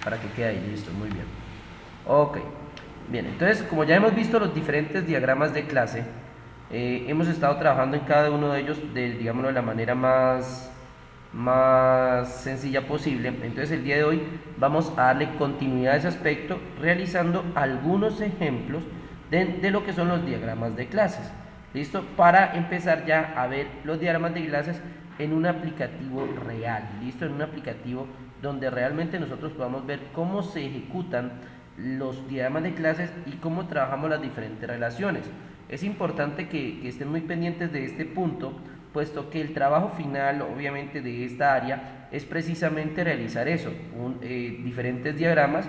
para que quede ahí, listo, muy bien. Ok, bien, entonces como ya hemos visto los diferentes diagramas de clase, hemos estado trabajando en cada uno de ellos digámoslo, de la manera más sencilla posible. Entonces el día de hoy vamos a darle continuidad a ese aspecto realizando algunos ejemplos de lo que son los diagramas de clases. ¿Listo? Para empezar ya a ver los diagramas de clases en un aplicativo real. ¿Listo? En un aplicativo donde realmente nosotros podamos ver cómo se ejecutan los diagramas de clases y cómo trabajamos las diferentes relaciones. Es importante que estén muy pendientes de este punto, puesto que el trabajo final, obviamente, de esta área es precisamente realizar eso, diferentes diagramas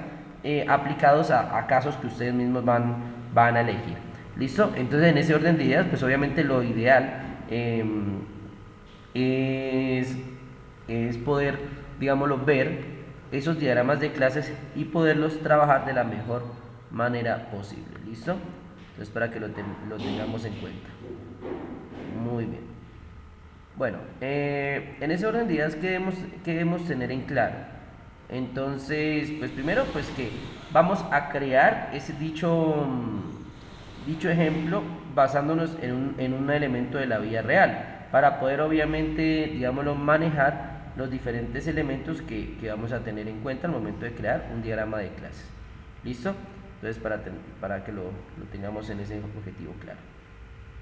aplicados a casos que ustedes mismos van a elegir. ¿Listo? Entonces, en ese orden de ideas, pues obviamente lo ideal es poder, digámoslo, ver esos diagramas de clases y poderlos trabajar de la mejor manera posible. ¿Listo? Entonces, para que lo tengamos en cuenta. Muy bien. Bueno, en ese orden de ideas, ¿qué debemos tener en claro? Entonces, pues primero, pues que vamos a crear ese dicho ejemplo basándonos en un elemento de la vida real, para poder obviamente, digámoslo, manejar los diferentes elementos que vamos a tener en cuenta al momento de crear un diagrama de clases. ¿Listo? Entonces, para que lo tengamos en ese objetivo claro.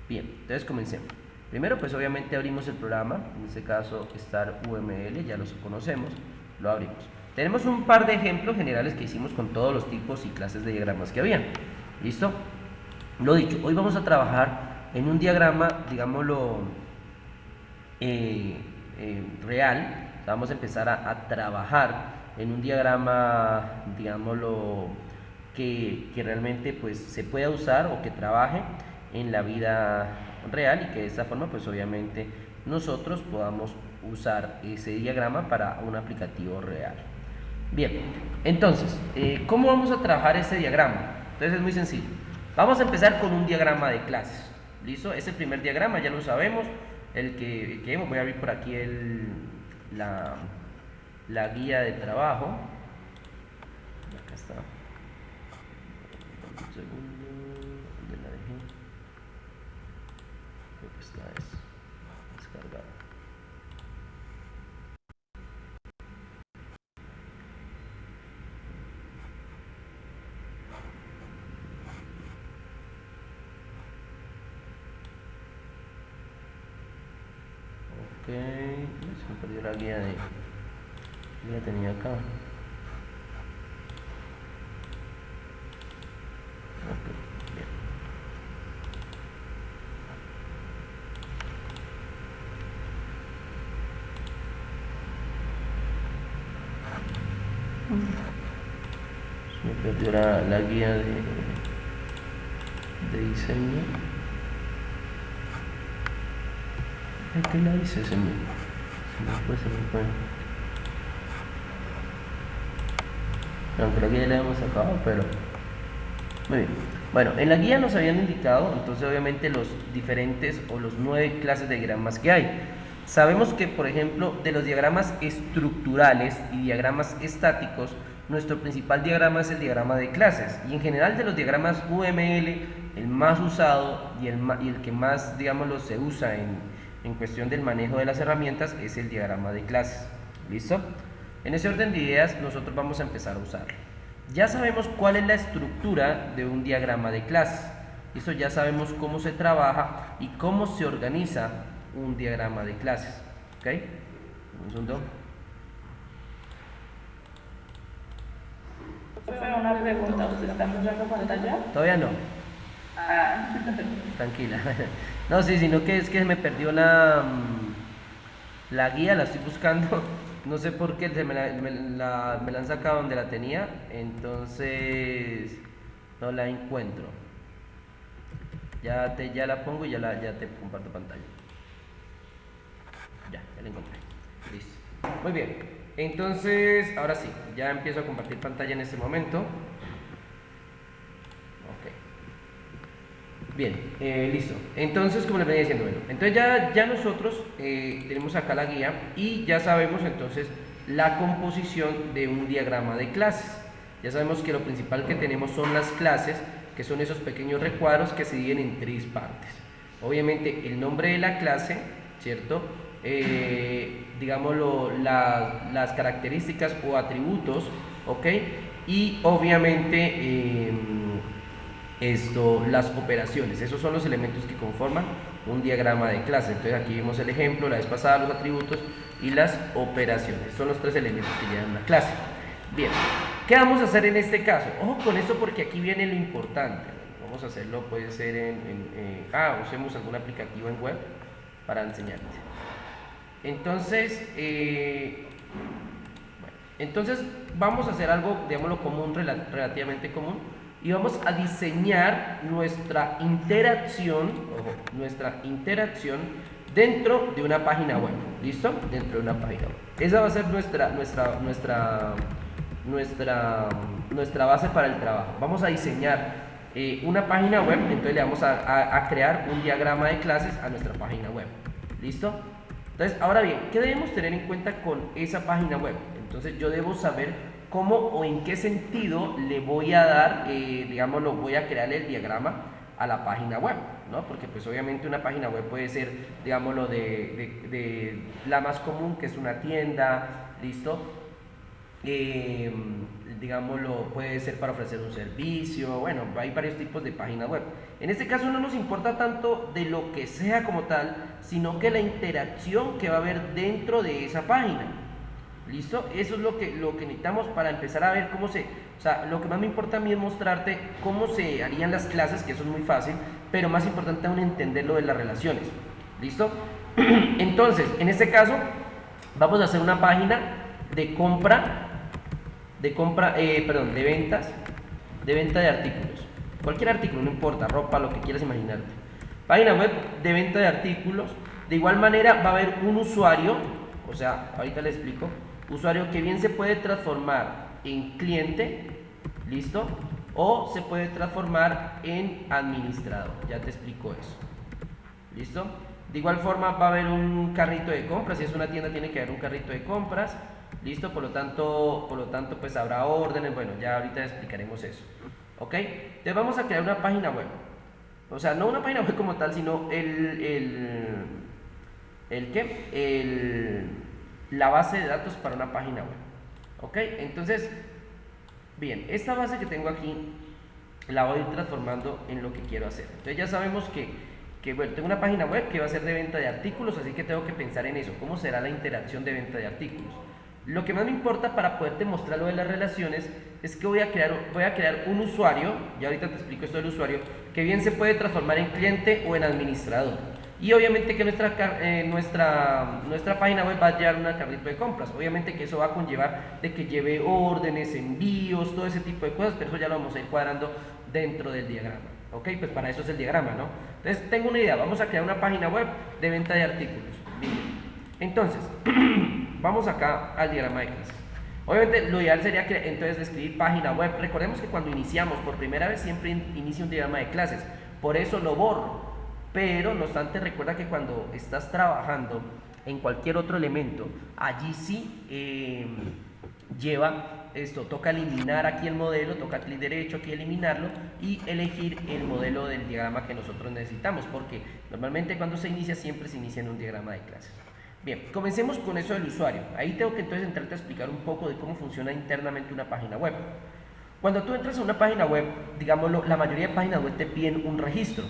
Bien, entonces comencemos. Primero, pues obviamente abrimos el programa, en este caso Star UML, ya lo conocemos, lo abrimos. Tenemos un par de ejemplos generales que hicimos con todos los tipos y clases de diagramas que habían. ¿Listo? Lo dicho, hoy vamos a trabajar en un diagrama, digámoslo, real. Vamos a empezar a trabajar en un diagrama, digámoslo, que realmente pues se pueda usar o que trabaje en la vida real, y que de esta forma pues obviamente nosotros podamos usar ese diagrama para un aplicativo real. Bien, entonces, ¿cómo vamos a trabajar este diagrama? Entonces es muy sencillo. Vamos a empezar con un diagrama de clases. ¿Listo? Es el primer diagrama, ya lo sabemos. El que voy a abrir por aquí la guía de trabajo. Acá está. Un segundo. ¿Dónde la dejé? Creo que esta es descargada. Ok, se me perdió la guía de... Ya tenía acá. Ok, bien. Se me perdió la guía de diseño. ¿Qué la hice? Se me fue. Aunque la guía la hemos sacado, pero... Muy bien. Bueno, en la guía nos habían indicado, entonces obviamente los diferentes o los 9 clases de diagramas que hay. Sabemos que, por ejemplo, de los diagramas estructurales y diagramas estáticos, nuestro principal diagrama es el diagrama de clases. Y en general, de los diagramas UML, el más usado y el que más, digámoslo, se usa en cuestión del manejo de las herramientas es el diagrama de clases. ¿Listo? En ese orden de ideas, nosotros vamos a empezar a usarlo. Ya sabemos cuál es la estructura de un diagrama de clases. Eso ya sabemos cómo se trabaja y cómo se organiza un diagrama de clases. ¿Ok? Un segundo. Una pregunta, ¿usted está mostrando pantalla? Todavía no. Ah. Tranquila. No, sí, sino que es que me perdió la guía, la estoy buscando. No sé por qué me la han sacado donde la tenía. Entonces no la encuentro. Ya la pongo y ya te comparto pantalla. Ya la encontré. Listo. Muy bien. Entonces, ahora sí, ya empiezo a compartir pantalla en este momento. Ok. Bien, listo. Entonces, como les venía diciendo, bueno, entonces ya nosotros tenemos acá la guía y ya sabemos entonces la composición de un diagrama de clases. Ya sabemos que lo principal que tenemos son las clases, que son esos pequeños recuadros que se dividen en 3 partes. Obviamente el nombre de la clase, ¿cierto? Digámoslo, las características o atributos, ¿ok? Y obviamente las operaciones. Esos son los elementos que conforman un diagrama de clase. Entonces aquí vimos el ejemplo, la vez pasada, los atributos y las operaciones. Son los 3 elementos que llevan una clase. Bien, ¿qué vamos a hacer en este caso? Ojo con esto porque aquí viene lo importante. Vamos a hacerlo, puede ser usemos algún aplicativo en web para enseñarte. Entonces, vamos a hacer algo, digámoslo, común, relativamente común, y vamos a diseñar nuestra interacción dentro de una página web. ¿Listo? Dentro de una página web. Esa va a ser nuestra base para el trabajo. Vamos a diseñar una página web, entonces le vamos a crear un diagrama de clases a nuestra página web. ¿Listo? Entonces, ahora bien, ¿qué debemos tener en cuenta con esa página web? Entonces yo debo saber cómo o en qué sentido le voy a dar, voy a crear el diagrama a la página web, ¿no? Porque pues obviamente una página web puede ser, digámoslo, de la más común, que es una tienda, ¿listo? Digámoslo, puede ser para ofrecer un servicio, bueno, hay varios tipos de página web. En este caso no nos importa tanto de lo que sea como tal, sino que la interacción que va a haber dentro de esa página. ¿Listo? Eso es lo que necesitamos para empezar a ver cómo lo que más me importa a mí es mostrarte cómo se harían las clases, que eso es muy fácil, pero más importante aún entender lo de las relaciones. ¿Listo? Entonces, en este caso, vamos a hacer una página de venta de artículos. Cualquier artículo, no importa, ropa, lo que quieras imaginarte. Página web de venta de artículos. De igual manera va a haber un usuario, o sea, ahorita le explico, usuario que bien se puede transformar en cliente, ¿listo? O se puede transformar en administrador, ya te explico eso. ¿Listo? De igual forma va a haber un carrito de compras, si es una tienda tiene que haber un carrito de compras. ¿Listo? Por lo tanto pues habrá órdenes, bueno, ya ahorita explicaremos eso. ¿Ok? Entonces vamos a crear una página web. O sea, no una página web como tal, sino la base de datos para una página web. ¿Ok? Entonces, bien, esta base que tengo aquí la voy a ir transformando en lo que quiero hacer. Entonces ya sabemos que bueno, tengo una página web que va a ser de venta de artículos, así que tengo que pensar en eso. ¿Cómo será la interacción de venta de artículos? Lo que más me importa para poderte mostrar lo de las relaciones es que voy a crear un usuario, y ahorita te explico esto del usuario, que bien se puede transformar en cliente o en administrador. Y obviamente que nuestra página web va a llevar una carrito de compras. Obviamente que eso va a conllevar de que lleve órdenes, envíos, todo ese tipo de cosas, pero eso ya lo vamos a ir cuadrando dentro del diagrama. Ok, pues para eso es el diagrama, ¿no? Entonces tengo una idea, vamos a crear una página web de venta de artículos. Bien. Entonces, vamos acá al diagrama de clases. Obviamente lo ideal sería que entonces escribir página web. Recordemos que cuando iniciamos por primera vez siempre inicia un diagrama de clases, por eso lo borro. Pero no obstante, recuerda que cuando estás trabajando en cualquier otro elemento, allí sí toca eliminar aquí el modelo, toca clic derecho aquí eliminarlo y elegir el modelo del diagrama que nosotros necesitamos, porque normalmente cuando se inicia siempre se inicia en un diagrama de clases. Bien, comencemos con eso del usuario. Ahí tengo que entonces entrarte a explicar un poco de cómo funciona internamente una página web. Cuando tú entras a una página web, digámoslo, la mayoría de páginas web te piden un registro,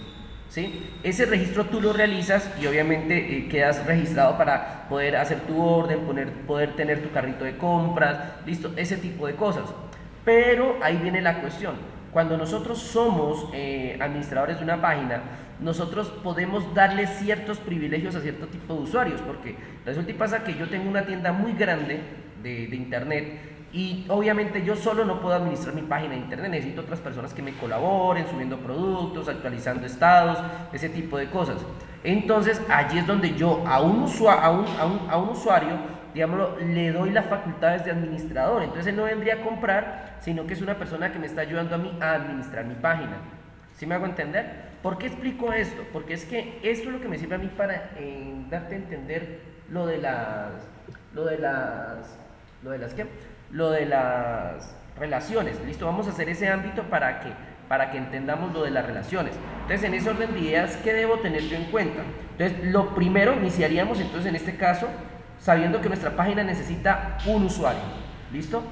¿sí? Ese registro tú lo realizas y obviamente quedas registrado para poder hacer tu orden, poder tener tu carrito de compras, listo, ese tipo de cosas. Pero ahí viene la cuestión. Cuando nosotros somos administradores de una página, nosotros podemos darle ciertos privilegios a cierto tipo de usuarios, porque resulta y pasa que yo tengo una tienda muy grande de internet y obviamente yo solo no puedo administrar mi página de internet, necesito otras personas que me colaboren, subiendo productos, actualizando estados, ese tipo de cosas. Entonces allí es donde yo a un usuario, digámoslo, le doy las facultades de administrador. Entonces él no vendría a comprar, sino que es una persona que me está ayudando a mí a administrar mi página. ¿Sí me hago entender? ¿Por qué explico esto? Porque es que esto es lo que me sirve a mí para darte a entender lo de las Lo de las qué? Lo de las relaciones. Listo, vamos a hacer ese ámbito para que entendamos lo de las relaciones. Entonces, en ese orden de ideas, ¿qué debo tener yo en cuenta? Entonces, lo primero, iniciaríamos entonces en este caso, sabiendo que nuestra página necesita un usuario. ¿Listo?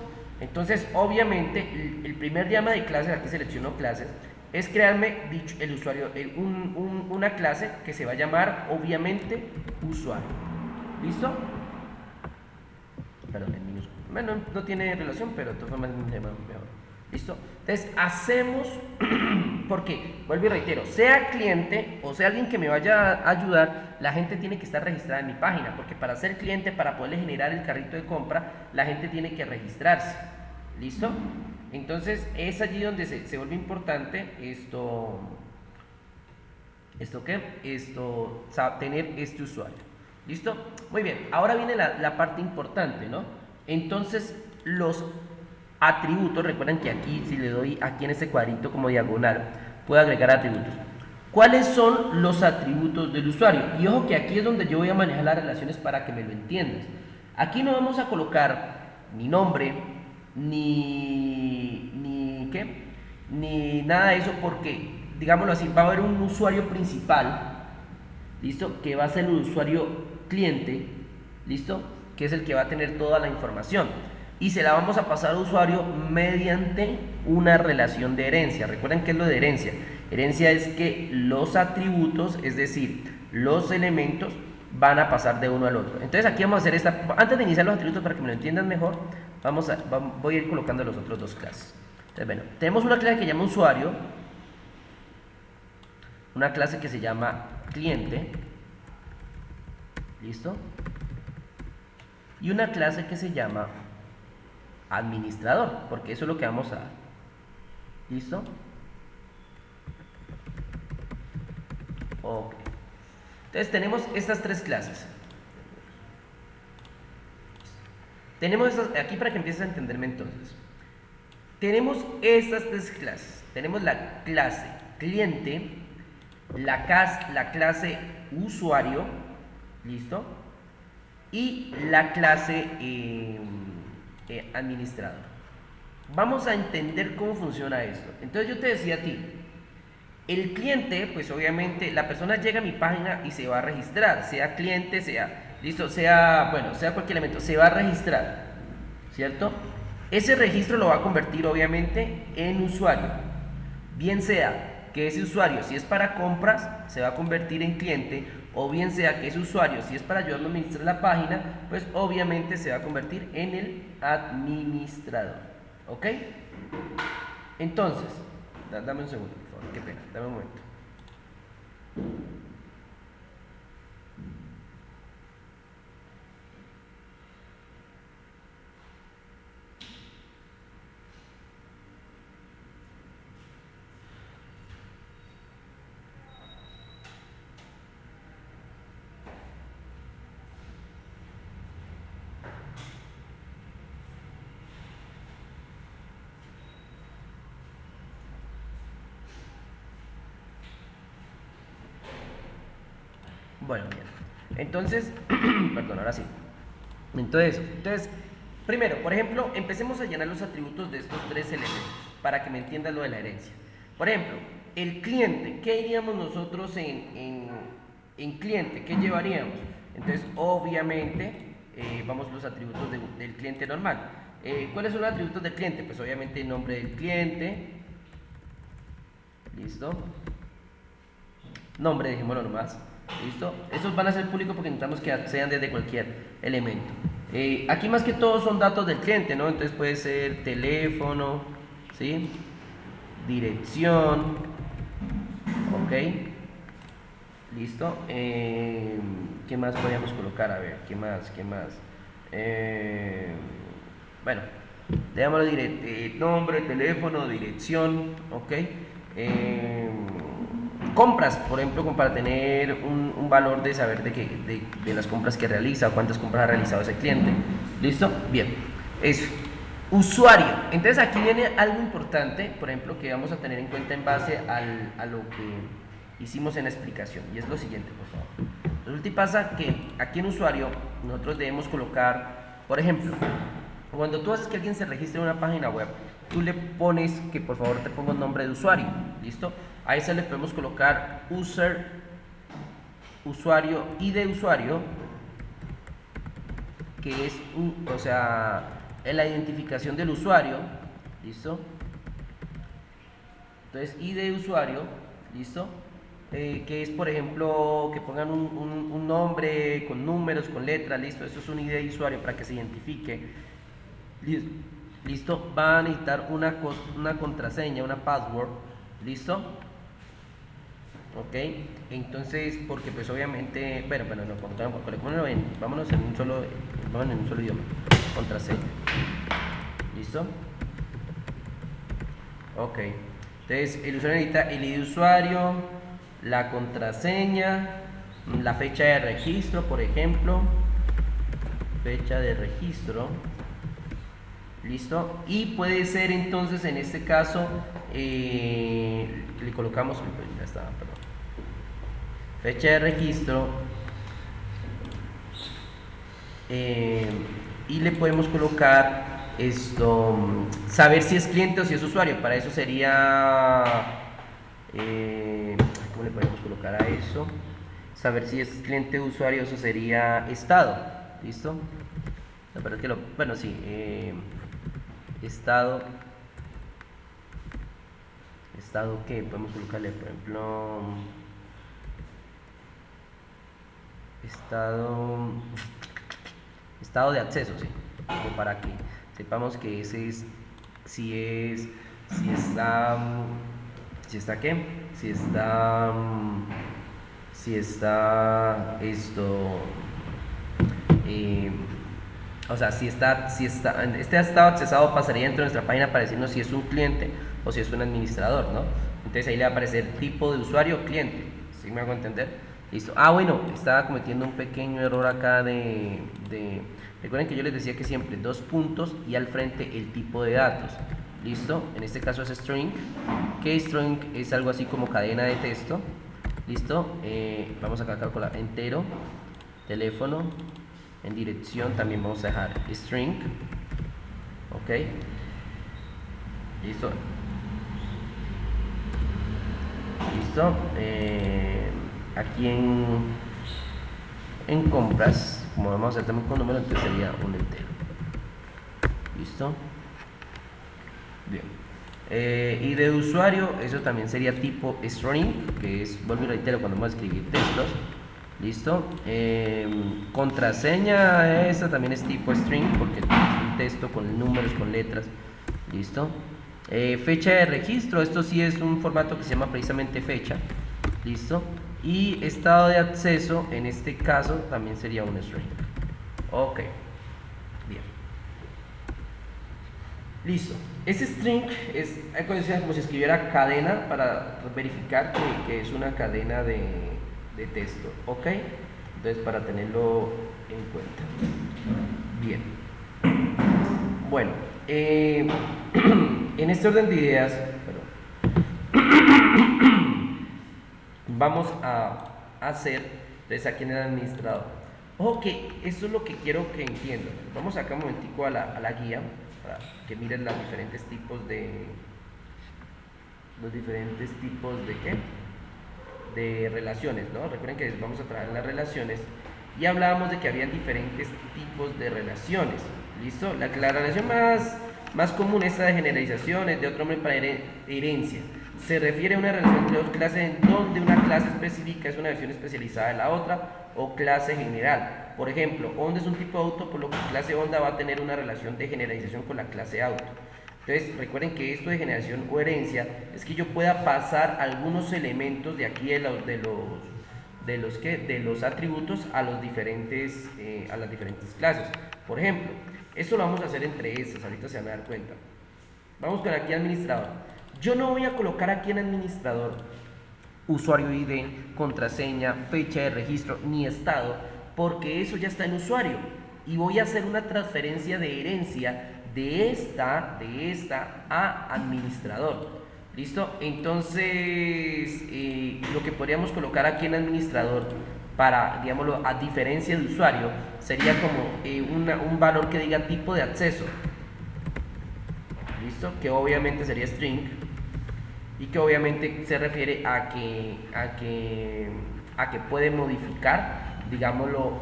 Entonces, obviamente, el primer llama de clases, aquí selecciono clases, es crearme el usuario, una clase que se va a llamar, obviamente, usuario. ¿Listo? Perdón, en minúsculo. Bueno, no tiene relación, pero de todas formas es mejor. ¿Listo? Entonces, hacemos, porque, vuelvo y reitero, sea cliente o sea alguien que me vaya a ayudar, la gente tiene que estar registrada en mi página, porque para ser cliente, para poder generar el carrito de compra, la gente tiene que registrarse. ¿Listo? Entonces, es allí donde se vuelve importante tener este usuario. ¿Listo? Muy bien, ahora viene la parte importante, ¿no? Entonces, los atributos, recuerden que aquí, si le doy aquí en este cuadrito como diagonal, puedo agregar atributos. ¿Cuáles son los atributos del usuario? Y ojo que aquí es donde yo voy a manejar las relaciones para que me lo entiendas. Aquí no vamos a colocar ni nombre, ni nada de eso, porque, digámoslo así, va a haber un usuario principal, ¿listo? Que va a ser el usuario cliente, ¿listo? Que es el que va a tener toda la información. Y se la vamos a pasar al usuario mediante una relación de herencia. Recuerden qué es lo de herencia. Herencia es que los atributos, es decir, los elementos, van a pasar de uno al otro. Entonces aquí vamos a hacer esta, antes de iniciar los atributos para que me lo entiendan mejor, voy a ir colocando los otros dos clases. Entonces, bueno, tenemos una clase que se llama usuario, una clase que se llama cliente, ¿listo? Y una clase que se llama administrador, porque eso es lo que vamos a dar. ¿Listo? Ok. Entonces tenemos estas tres clases. Tenemos estas, aquí para que empieces a entenderme entonces. Tenemos estas tres clases. Tenemos la clase cliente, la clase usuario, ¿listo? Y la clase administrador. Vamos a entender cómo funciona esto. Entonces yo te decía a ti, el cliente, pues obviamente la persona llega a mi página y se va a registrar, sea cliente, sea, listo, sea cualquier elemento, se va a registrar, ¿cierto? Ese registro lo va a convertir obviamente en usuario, bien sea que ese usuario, si es para compras, se va a convertir en cliente, o bien sea que ese usuario, si es para ayudarme a administrar la página, pues obviamente se va a convertir en el administrador. ¿Ok? Entonces, dame un segundo, por favor, qué pena, dame un momento. Bueno, bien. Entonces, perdón, ahora sí. Entonces, primero, por ejemplo, empecemos a llenar los atributos de estos tres elementos para que me entiendas lo de la herencia. Por ejemplo, el cliente, ¿qué diríamos nosotros en cliente? ¿Qué llevaríamos? Entonces, obviamente, vamos los atributos del cliente normal. ¿Cuáles son los atributos del cliente? Pues obviamente el nombre del cliente. ¿Listo? Nombre, dejémoslo nomás. ¿Listo? Estos van a ser públicos porque necesitamos que sean desde cualquier elemento. Aquí más que todo son datos del cliente, ¿no? Entonces puede ser teléfono, ¿sí? Dirección, ¿ok? ¿Listo? ¿Qué más podríamos colocar? A ver, ¿qué más? Bueno, dejémoslo nombre, teléfono, dirección, ¿ok? Compras, por ejemplo, como para tener un valor de saber de las compras que realiza o cuántas compras ha realizado ese cliente. ¿Listo? Bien, eso. Usuario. Entonces aquí viene algo importante, por ejemplo, que vamos a tener en cuenta en base a lo que hicimos en la explicación. Y es lo siguiente, por favor. Resulta y pasa que aquí en usuario nosotros debemos colocar, por ejemplo, Cuando tú haces que alguien se registre en una página web, tú le pones que por favor te ponga un nombre de usuario, ¿listo? A ese le podemos colocar usuario y de usuario, que es o sea, en la identificación del usuario, ¿listo? Entonces, ID de usuario, ¿listo? Que es, por ejemplo, que pongan un nombre con números, con letras, ¿listo? Eso es un ID de usuario para que se identifique. ¿Listo? Va a necesitar una contraseña, una password, ¿listo? Ok, entonces, porque pues obviamente, bueno, no, vámonos en un solo idioma, contraseña, ¿listo? Ok, entonces el usuario necesita el ID de usuario, la contraseña, la fecha de registro, por ejemplo, fecha de registro, ¿listo? Y puede ser entonces en este caso, le colocamos, ya está, perdón, fecha de registro, y le podemos colocar esto, saber si es cliente o si es usuario. Para eso sería, ¿cómo le podemos colocar a eso? Saber si es cliente o usuario, eso sería estado, ¿listo? No, pero es que bueno, sí, estado que podemos colocarle, por ejemplo, estado de acceso, sí, como para que sepamos que ese es, si está esto, o sea, si está, este estado accesado pasaría dentro de nuestra página para decirnos si es un cliente o si es un administrador, ¿no? Entonces ahí le va a aparecer tipo de usuario o cliente, ¿sí me hago entender? Listo. Ah, bueno, estaba cometiendo un pequeño error acá recuerden que yo les decía que siempre 2 puntos y al frente el tipo de datos. ¿Listo? En este caso es string, que string es algo así como cadena de texto. ¿Listo? Vamos a calcular entero, teléfono, en dirección también vamos a dejar string. ¿Ok? ¿Listo? ¿Listo? Aquí en compras, como vamos a hacer también con número, entonces sería un entero. ¿Listo? Bien. Y de usuario, eso también sería tipo string, que es, vuelvo y reitero, cuando vamos a escribir textos. ¿Listo? Contraseña, esta también es tipo string, porque es un texto con números, con letras. ¿Listo? Fecha de registro, esto sí es un formato que se llama precisamente fecha. ¿Listo? Y estado de acceso, en este caso, también sería un string. Ok. Bien. Listo. Ese string es como si escribiera cadena para verificar que es una cadena de texto. Ok. Entonces, para tenerlo en cuenta. Bien. Bueno. En este orden de ideas, vamos a hacer, entonces aquí en el administrador. Ojo que eso es lo que quiero que entiendan. Vamos acá un momentico a la guía para que miren los diferentes tipos de ¿qué? De relaciones, ¿no? Recuerden que vamos a trabajar en las relaciones y hablábamos de que había diferentes tipos de relaciones. ¿Listo? La relación más común es la de generalizaciones, de otro nombre para herencia. Se refiere a una relación entre dos clases en donde una clase específica es una versión especializada de la otra o clase general. Por ejemplo, Honda es un tipo de auto, por lo que clase Honda va a tener una relación de generalización con la clase auto. Entonces, recuerden que esto de generación o herencia es que yo pueda pasar algunos elementos de aquí de los atributos a las diferentes clases. Por ejemplo, esto lo vamos a hacer entre estas, ahorita se van a dar cuenta. Vamos con aquí administrador. Yo no voy a colocar aquí en administrador usuario ID, contraseña, fecha de registro ni estado, porque eso ya está en usuario y voy a hacer una transferencia de herencia de esta a administrador. ¿Listo? Entonces, lo que podríamos colocar aquí en administrador para, digámoslo, a diferencia de usuario, sería como un valor que diga tipo de acceso. ¿Listo? Que obviamente sería string y que obviamente se refiere a que puede modificar, digámoslo,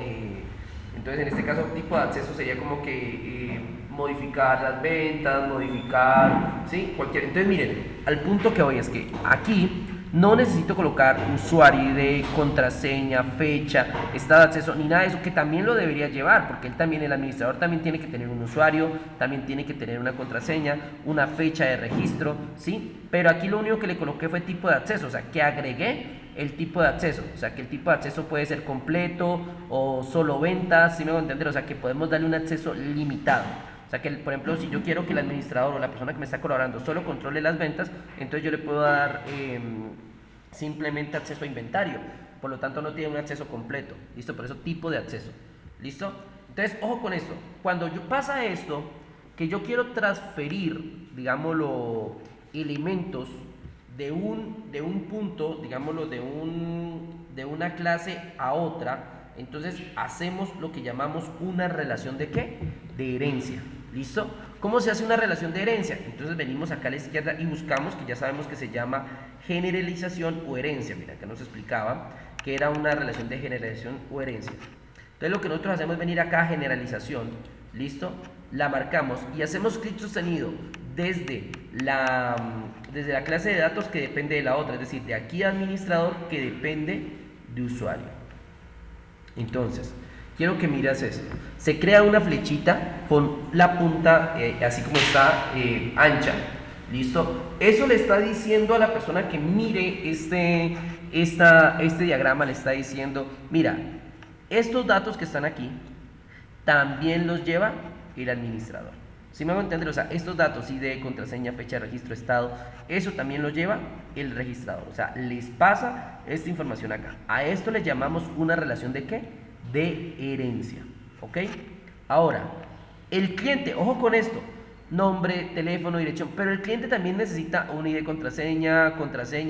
entonces en este caso tipo de acceso sería como que modificar las ventas, modificar, ¿sí? Cualquier. Entonces miren, al punto que voy es que aquí no necesito colocar usuario, ID, contraseña, fecha, estado de acceso, ni nada de eso, que también lo debería llevar, porque él también, el administrador también tiene que tener un usuario, también tiene que tener una contraseña, una fecha de registro, ¿sí? Pero aquí lo único que le coloqué fue tipo de acceso, o sea, que agregué el tipo de acceso, o sea, que el tipo de acceso puede ser completo o solo ventas, ¿sí me voy a entender? O sea, que podemos darle un acceso limitado. O sea, que por ejemplo, si yo quiero que el administrador o la persona que me está colaborando solo controle las ventas, entonces yo le puedo dar simplemente acceso a inventario. Por lo tanto, no tiene un acceso completo. ¿Listo? Por eso tipo de acceso. ¿Listo? Entonces, ojo con esto. Cuando pasa esto, que yo quiero transferir, digámoslo, elementos de un punto, digámoslo, de una clase a otra, entonces hacemos lo que llamamos una relación de ¿qué? De herencia. ¿Listo? ¿Cómo se hace una relación de herencia? Entonces venimos acá a la izquierda y buscamos, que ya sabemos que se llama generalización o herencia. Mira, acá nos explicaba que era una relación de generalización o herencia. Entonces lo que nosotros hacemos es venir acá a generalización, ¿listo? La marcamos y hacemos clic sostenido desde la clase de datos que depende de la otra, es decir, de aquí administrador que depende de usuario. Entonces, quiero que miras esto. Se crea una flechita con la punta así como está ancha. ¿Listo? Eso le está diciendo a la persona que mire este diagrama, le está diciendo, mira, estos datos que están aquí también los lleva el administrador. ¿Sí me hago entender? O sea, estos datos, ID, contraseña, fecha de registro, estado, eso también lo lleva el registrador. O sea, les pasa esta información acá. A esto le llamamos una relación de ¿qué? De herencia. ¿Ok? Ahora, el cliente, ojo con esto, nombre, teléfono, dirección, pero el cliente también necesita un ID, contraseña,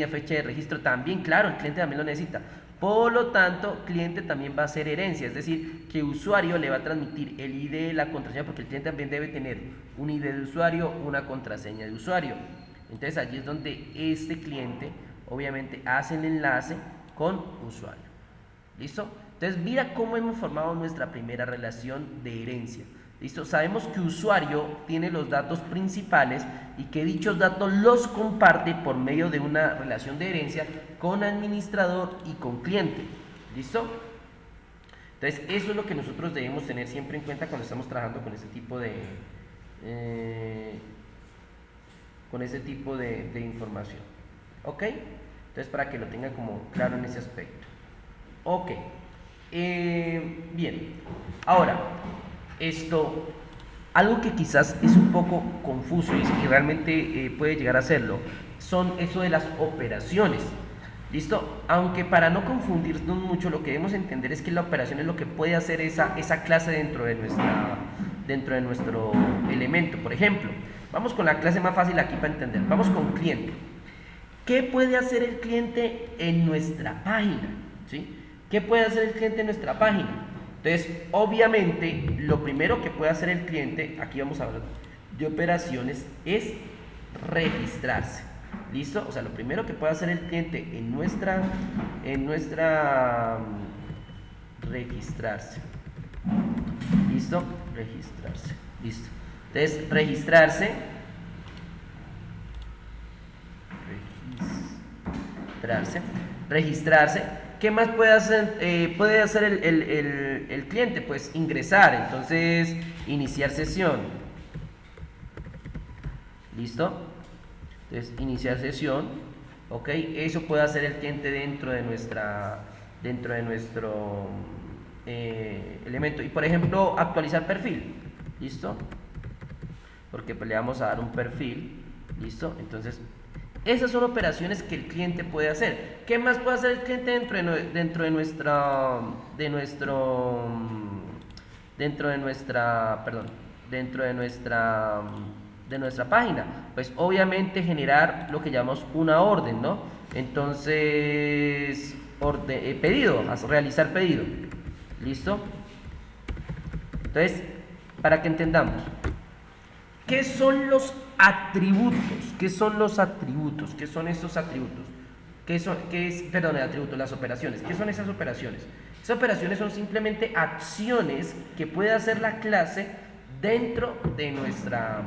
fecha de registro, también, claro, el cliente también lo necesita. Por lo tanto, cliente también va a ser herencia, es decir, que usuario le va a transmitir el ID, la contraseña, porque el cliente también debe tener un ID de usuario, una contraseña de usuario. Entonces allí es donde este cliente, obviamente, hace el enlace con usuario. ¿Listo? Entonces mira cómo hemos formado nuestra primera relación de herencia. ¿Listo? Sabemos que usuario tiene los datos principales y que dichos datos los comparte por medio de una relación de herencia con administrador y con cliente. ¿Listo? Entonces eso es lo que nosotros debemos tener siempre en cuenta cuando estamos trabajando con este tipo de información. ¿Ok? Entonces para que lo tengan como claro en ese aspecto. Ok. Bien. Ahora, algo que quizás es un poco confuso y realmente puede llegar a serlo, son eso de las operaciones. ¿Listo? Aunque para no confundirnos mucho, lo que debemos entender es que la operación es lo que puede hacer esa clase dentro de nuestro elemento. Por ejemplo, vamos con la clase más fácil aquí para entender. Vamos con cliente. ¿Qué puede hacer el cliente en nuestra página? ¿Sí? ¿Qué puede hacer el cliente en nuestra página? Entonces, obviamente, lo primero que puede hacer el cliente, aquí vamos a hablar de operaciones, es registrarse. ¿Listo? O sea, lo primero que puede hacer el cliente en nuestra registrarse. ¿Listo? Registrarse. Listo. Entonces, registrarse. ¿Qué más puede hacer el cliente? Pues ingresar. Entonces, iniciar sesión. ¿Listo? Entonces, iniciar sesión. ¿Ok? Eso puede hacer el cliente dentro de nuestro elemento. Y por ejemplo, actualizar perfil. ¿Listo? Porque pues le vamos a dar un perfil. ¿Listo? Entonces, esas son operaciones que el cliente puede hacer. ¿Qué más puede hacer el cliente dentro de nuestra página? Pues obviamente generar lo que llamamos una orden, ¿no? Entonces, pedido, realizar pedido. ¿Listo? Entonces, para que entendamos, ¿qué son los atributos? ¿Qué son los atributos? ¿Qué son estos atributos? Perdón, el atributo, las operaciones. ¿Qué son esas operaciones? Esas operaciones son simplemente acciones que puede hacer la clase dentro de nuestra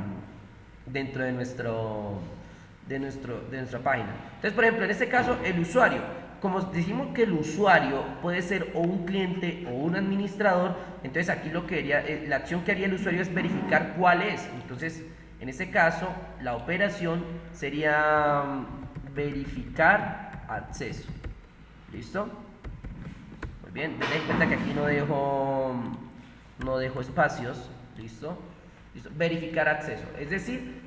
página. Entonces, por ejemplo, en este caso, el usuario. Como decimos que el usuario puede ser o un cliente o un administrador, entonces aquí la acción que haría el usuario es verificar cuál es. Entonces, en este caso, la operación sería verificar acceso. ¿Listo? Muy bien, ten en cuenta que aquí no dejo espacios. ¿Listo? ¿Listo? Verificar acceso. Es decir,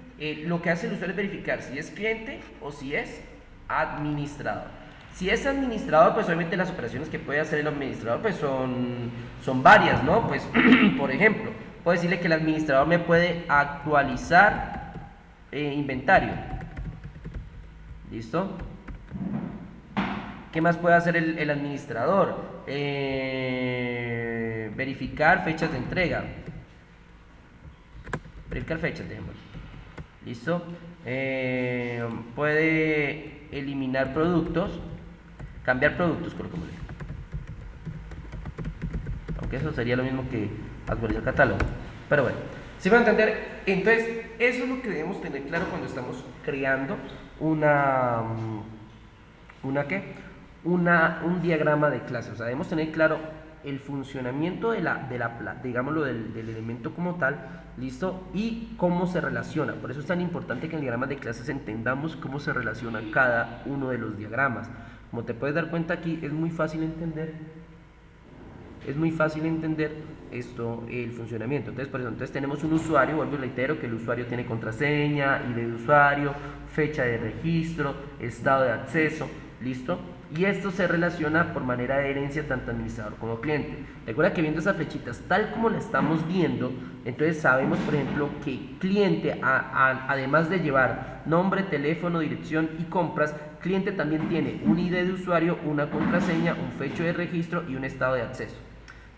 lo que hace el usuario es verificar si es cliente o si es administrador. Si es administrador, pues obviamente las operaciones que puede hacer el administrador pues son varias, ¿no? Pues, por ejemplo, puedo decirle que el administrador me puede actualizar inventario. ¿Listo? ¿Qué más puede hacer el administrador? Verificar fechas de entrega. Verificar fechas, dejémoslo. ¿Listo? Puede eliminar productos. Cambiar productos, colocémosle. Aunque eso sería lo mismo que actualizar catálogo. Pero bueno, si van a entender, entonces eso es lo que debemos tener claro cuando estamos creando un diagrama de clase. O sea, debemos tener claro el funcionamiento digámoslo, del elemento como tal, ¿listo? Y cómo se relaciona. Por eso es tan importante que en el diagrama de clases entendamos cómo se relaciona cada uno de los diagramas. Como te puedes dar cuenta aquí, es muy fácil entender esto, el funcionamiento. Entonces, por eso, tenemos un usuario, vuelvo y reitero que el usuario tiene contraseña, ID de usuario, fecha de registro, estado de acceso, ¿listo? Y esto se relaciona por manera de herencia tanto administrador como cliente. Recuerda que viendo esas flechitas tal como la estamos viendo, entonces sabemos, por ejemplo, que cliente, además de llevar nombre, teléfono, dirección y compras, cliente también tiene un ID de usuario, una contraseña, un fecha de registro y un estado de acceso.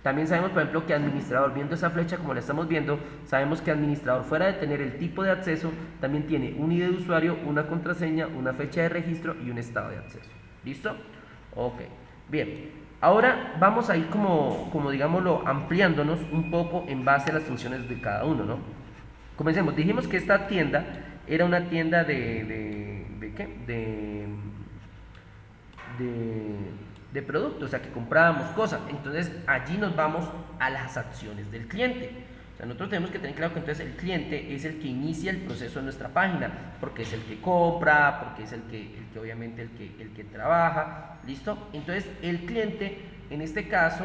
También sabemos, por ejemplo, que administrador, viendo esa flecha como la estamos viendo, sabemos que administrador, fuera de tener el tipo de acceso, también tiene un ID de usuario, una contraseña, una fecha de registro y un estado de acceso. ¿Listo? Ok. Bien. Ahora vamos a ir como digámoslo, ampliándonos un poco en base a las funciones de cada uno, ¿no? Comencemos. Dijimos que esta tienda era una tienda ¿de qué? De productos, o sea, que comprábamos cosas. Entonces allí nos vamos a las acciones del cliente. O sea, nosotros tenemos que tener claro que entonces el cliente es el que inicia el proceso en nuestra página, porque es el que compra, porque es el que obviamente el que trabaja, ¿listo? Entonces el cliente en este caso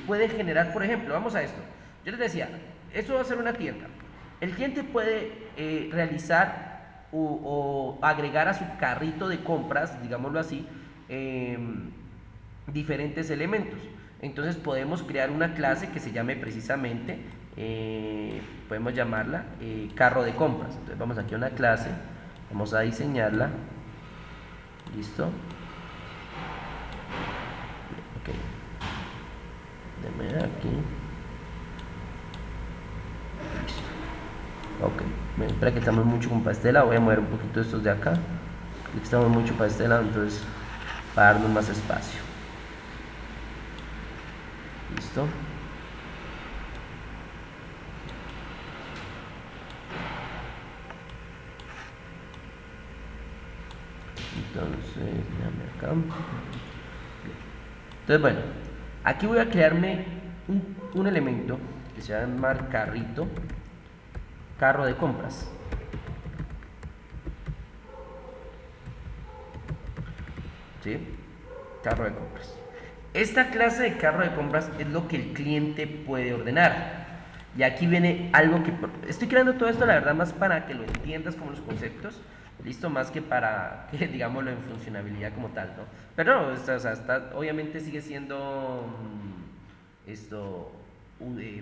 puede generar, por ejemplo, vamos a esto. Yo les decía, esto va a ser una tienda. El cliente puede realizar o agregar a su carrito de compras, digámoslo así, diferentes elementos. Entonces podemos crear una clase que se llame precisamente, podemos llamarla carro de compras. Entonces vamos aquí a una clase, vamos a diseñarla. ¿Listo? Ok. Déjame aquí. Listo. Ok. Espera que estamos mucho con pastela. Voy a mover un poquito estos de acá. Estamos mucho para este lado, entonces para darnos más espacio. ¿Listo? Entonces, déjame acá. Entonces, bueno, aquí voy a crearme un elemento que se va a llamar carrito, carro de compras. ¿Sí? Carro de compras. Esta clase de carro de compras es lo que el cliente puede ordenar. Y aquí viene algo que... Estoy creando todo esto, la verdad, más para que lo entiendas como los conceptos. Listo, más que para que, digámoslo, en funcionabilidad como tal, ¿no? Pero no, o sea, obviamente sigue siendo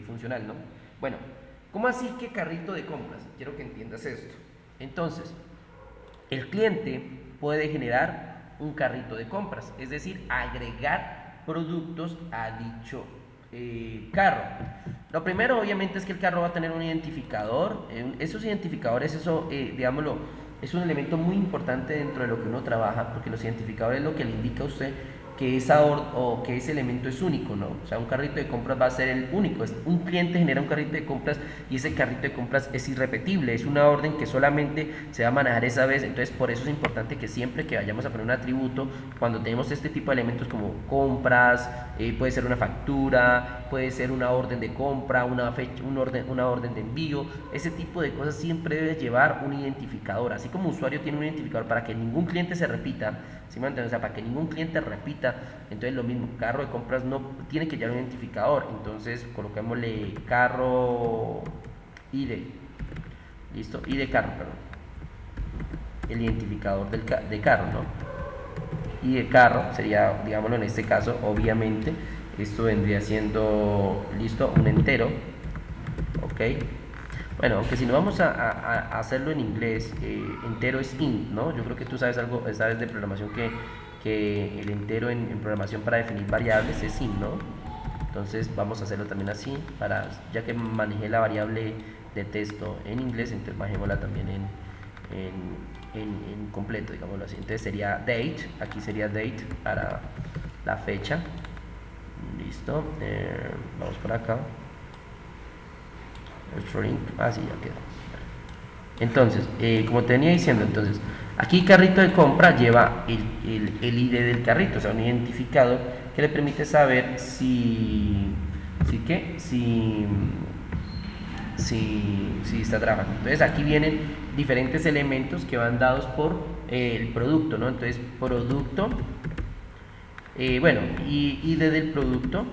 funcional, ¿no? Bueno, ¿cómo así que carrito de compras? Quiero que entiendas esto. Entonces, el cliente puede generar un carrito de compras, es decir, agregar productos a dicho carro. Lo primero obviamente es que el carro va a tener un identificador. Esos identificadores, eso digámoslo, es un elemento muy importante dentro de lo que uno trabaja, porque los identificadores es lo que le indica a usted que o que ese elemento es único, ¿no? O sea, un carrito de compras va a ser el único. Un cliente genera un carrito de compras y ese carrito de compras es irrepetible, es una orden que solamente se va a manejar esa vez. Entonces, por eso es importante que siempre que vayamos a poner un atributo, cuando tenemos este tipo de elementos como compras, puede ser una factura, puede ser una orden de compra, una orden de envío, ese tipo de cosas siempre debe llevar un identificador. Así como usuario tiene un identificador para que ningún cliente se repita, ¿sí me entiendes? O sea, para que ningún cliente repita. Entonces lo mismo, carro de compras no tiene que llevar un identificador. Entonces coloquémosle carro ID, listo, ID carro, perdón, el identificador de carro, ¿no? Y de carro sería, digámoslo en este caso, obviamente esto vendría siendo, listo, un entero, ok. Bueno, aunque si no vamos a hacerlo en inglés, entero es int, ¿no? Yo creo que tú sabes algo, sabes de programación que el entero en programación para definir variables es int, ¿no? Entonces vamos a hacerlo también así, ya que manejé la variable de texto en inglés, entonces manejémosla también en completo, digámoslo así. Entonces sería date, aquí sería date para la fecha, listo, vamos por acá. Así ya quedó. Entonces, como te venía diciendo, entonces, aquí carrito de compra lleva el ID del carrito, o sea, un identificador que le permite saber si está trabajando. Entonces, aquí vienen diferentes elementos que van dados por el producto, ¿no? Entonces, producto, bueno, y ID del producto.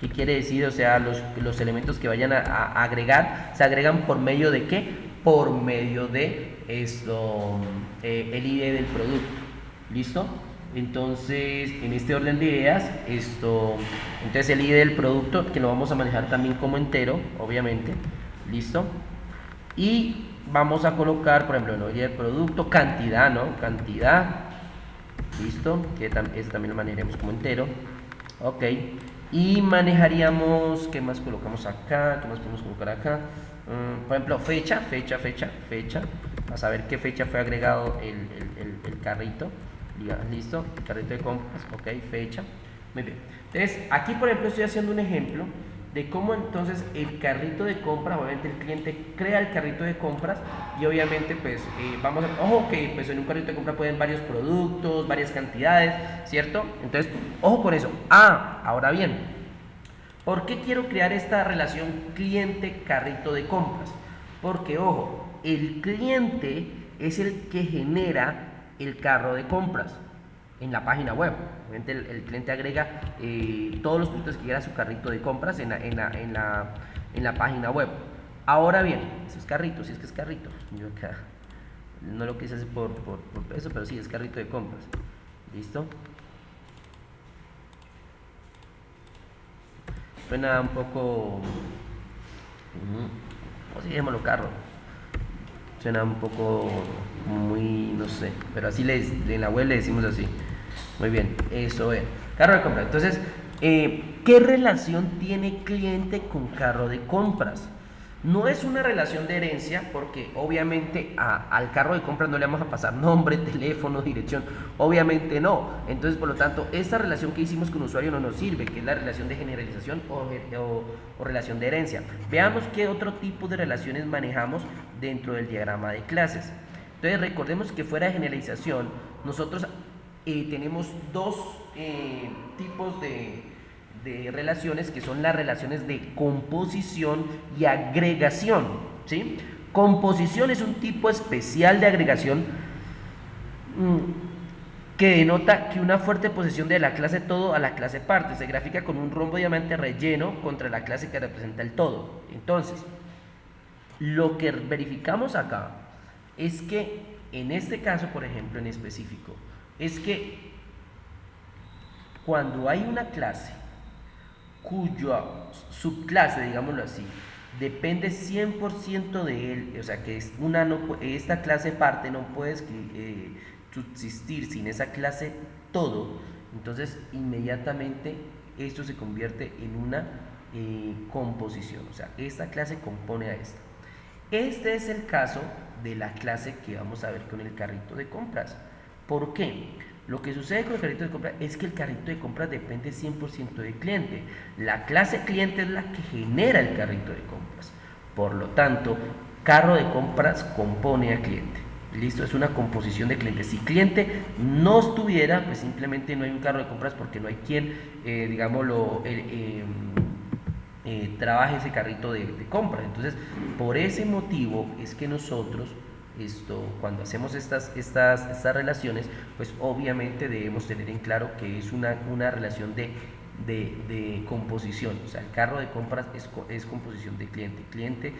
¿Qué quiere decir? O sea, los elementos que vayan a agregar, ¿se agregan por medio de qué? Por medio de esto, el ID del producto. ¿Listo? Entonces, en este orden de ideas, entonces el ID del producto, que lo vamos a manejar también como entero, obviamente. ¿Listo? Y vamos a colocar, por ejemplo, el ID del producto, cantidad, ¿no? Cantidad. ¿Listo? Que ese también lo manejaremos como entero. Ok. Y manejaríamos, ¿qué más colocamos acá? ¿Qué más podemos colocar acá? Por ejemplo, fecha, a saber qué fecha fue agregado el carrito. Listo, el carrito de compras, ok, fecha. Muy bien. Entonces, aquí por ejemplo estoy haciendo un ejemplo de cómo entonces el carrito de compra, obviamente el cliente crea el carrito de compras y obviamente pues ojo que pues en un carrito de compra pueden varios productos, varias cantidades, ¿cierto? Entonces, ojo con eso. Ahora bien, ¿por qué quiero crear esta relación cliente-carrito de compras? Porque, ojo, el cliente es el que genera el carro de compras en la página web. Obviamente el cliente agrega todos los productos que quiera a su carrito de compras en la página web. Ahora bien, esos carritos, si es que es carrito, yo acá no lo quise hacer por eso, pero sí es carrito de compras. ¿Listo? Suena un poco, o sí, dejémoslo carro. Suena un poco muy, no sé, pero así en la web le decimos así. Muy bien, eso es. Carro de compra. Entonces, ¿qué relación tiene cliente con carro de compras? No es una relación de herencia porque obviamente al carro de compras no le vamos a pasar nombre, teléfono, dirección. Obviamente no. Entonces, por lo tanto, esta relación que hicimos con usuario no nos sirve, que es la relación de generalización o relación de herencia. Veamos qué otro tipo de relaciones manejamos dentro del diagrama de clases. Entonces, recordemos que fuera de generalización, nosotros tenemos dos tipos de relaciones que son las relaciones de composición y agregación, ¿sí? Composición es un tipo especial de agregación que denota que una fuerte posesión de la clase todo a la clase parte se grafica con un rombo diamante relleno contra la clase que representa el todo. Entonces, lo que verificamos acá es que en este caso, por ejemplo, en específico, es que cuando hay una clase cuya subclase, digámoslo así, depende 100% de él, o sea que esta clase parte no puede subsistir sin esa clase todo, entonces inmediatamente esto se convierte en una composición, o sea, esta clase compone a esta. Este es el caso de la clase que vamos a ver con el carrito de compras. ¿Por qué? Lo que sucede con el carrito de compras es que el carrito de compras depende 100% del cliente. La clase cliente es la que genera el carrito de compras. Por lo tanto, carro de compras compone a cliente. Listo, es una composición de cliente. Si cliente no estuviera, pues simplemente no hay un carro de compras porque no hay quien, digámoslo, trabaje ese carrito de compras. Entonces, por ese motivo es que nosotros, cuando hacemos estas relaciones, pues obviamente debemos tener en claro que es una relación de composición. O sea, el carro de compras es composición de cliente. Cliente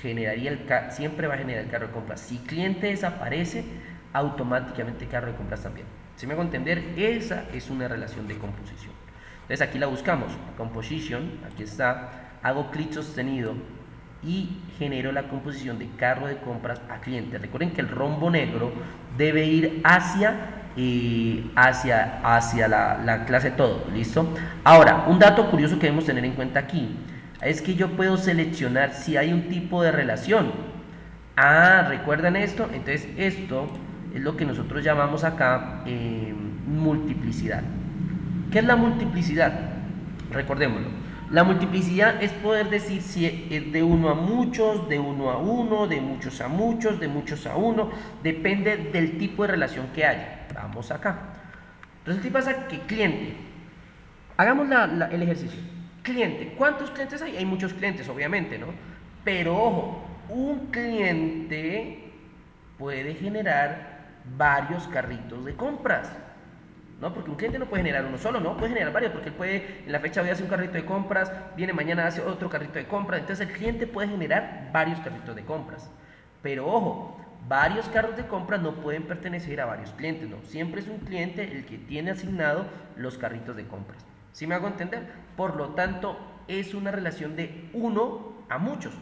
generaría siempre va a generar el carro de compras. Si cliente desaparece, automáticamente el carro de compras también. ¿Sí me hago entender? Esa es una relación de composición. Entonces aquí la buscamos, composition, aquí está, hago clic sostenido y genero la composición de carro de compras a cliente. Recuerden que el rombo negro debe ir hacia la clase todo, ¿listo? Ahora, un dato curioso que debemos tener en cuenta aquí es que yo puedo seleccionar si hay un tipo de relación. ¿Recuerdan esto? Entonces esto es lo que nosotros llamamos acá multiplicidad. ¿Qué es la multiplicidad? Recordémoslo. La multiplicidad es poder decir si es de uno a muchos, de uno a uno, de muchos a muchos, de muchos a uno. Depende del tipo de relación que haya. Vamos acá. Entonces, ¿qué pasa? Que cliente. Hagamos el ejercicio. Cliente. ¿Cuántos clientes hay? Hay muchos clientes, obviamente, ¿no? Pero ojo, un cliente puede generar varios carritos de compras. ¿No? Porque un cliente no puede generar uno solo, ¿no? Puede generar varios, porque él puede, en la fecha de hoy hace un carrito de compras, viene mañana hace otro carrito de compras, entonces el cliente puede generar varios carritos de compras. Pero ojo, varios carros de compras no pueden pertenecer a varios clientes, ¿no? Siempre es un cliente el que tiene asignado los carritos de compras. ¿Sí me hago entender? Por lo tanto, es una relación de uno a muchos.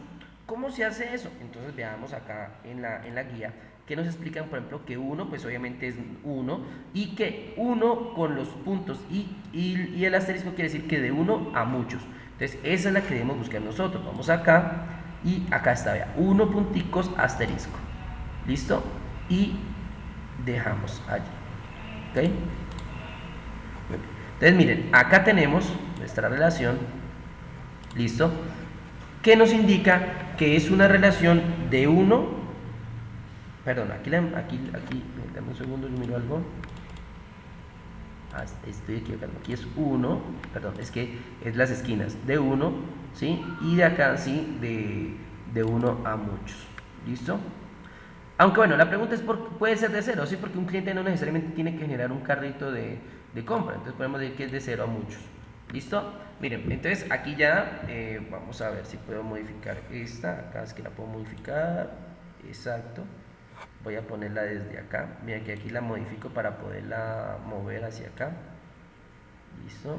¿Cómo se hace eso? Entonces veamos acá en la guía que nos explican, por ejemplo, que 1 pues obviamente es 1 y que 1 con los puntos y el asterisco quiere decir que de 1 a muchos. Entonces esa es la que debemos buscar nosotros. Vamos acá y acá está, vea, 1 punticos asterisco. ¿Listo? Y dejamos allí. ¿Ok? Entonces miren, acá tenemos nuestra relación. ¿Listo? Que nos indica que es una relación de 1. Perdón, aquí, dame un segundo, yo miro algo. Estoy equivocando. Aquí es 1, perdón, es que es las esquinas de 1, ¿sí? Y de acá, sí, de 1 a muchos. ¿Listo? Aunque bueno, la pregunta es, ¿puede ser de 0? Sí, porque un cliente no necesariamente tiene que generar un carrito de compra. Entonces podemos decir que es de 0 a muchos. ¿Listo? Miren, entonces aquí ya vamos a ver si puedo modificar esta. Acá es que la puedo modificar. Exacto. Voy a ponerla desde acá. Mira que aquí la modifico para poderla mover hacia acá. Listo.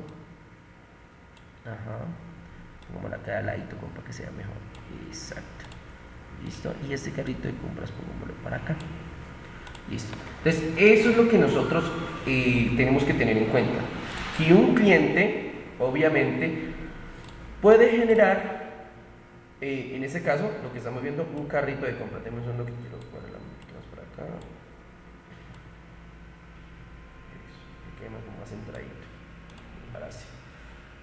Ajá. Como la queda al ladito como para que sea mejor. Exacto. Listo. Y este carrito de compras pongámoslo para acá. Listo. Entonces eso es lo que nosotros tenemos que tener en cuenta. Que un cliente obviamente puede generar en ese caso lo que estamos viendo, un carrito de compra. Tenemos uno que quiero poner por acá. Que quede como más centradito. Ahora sí.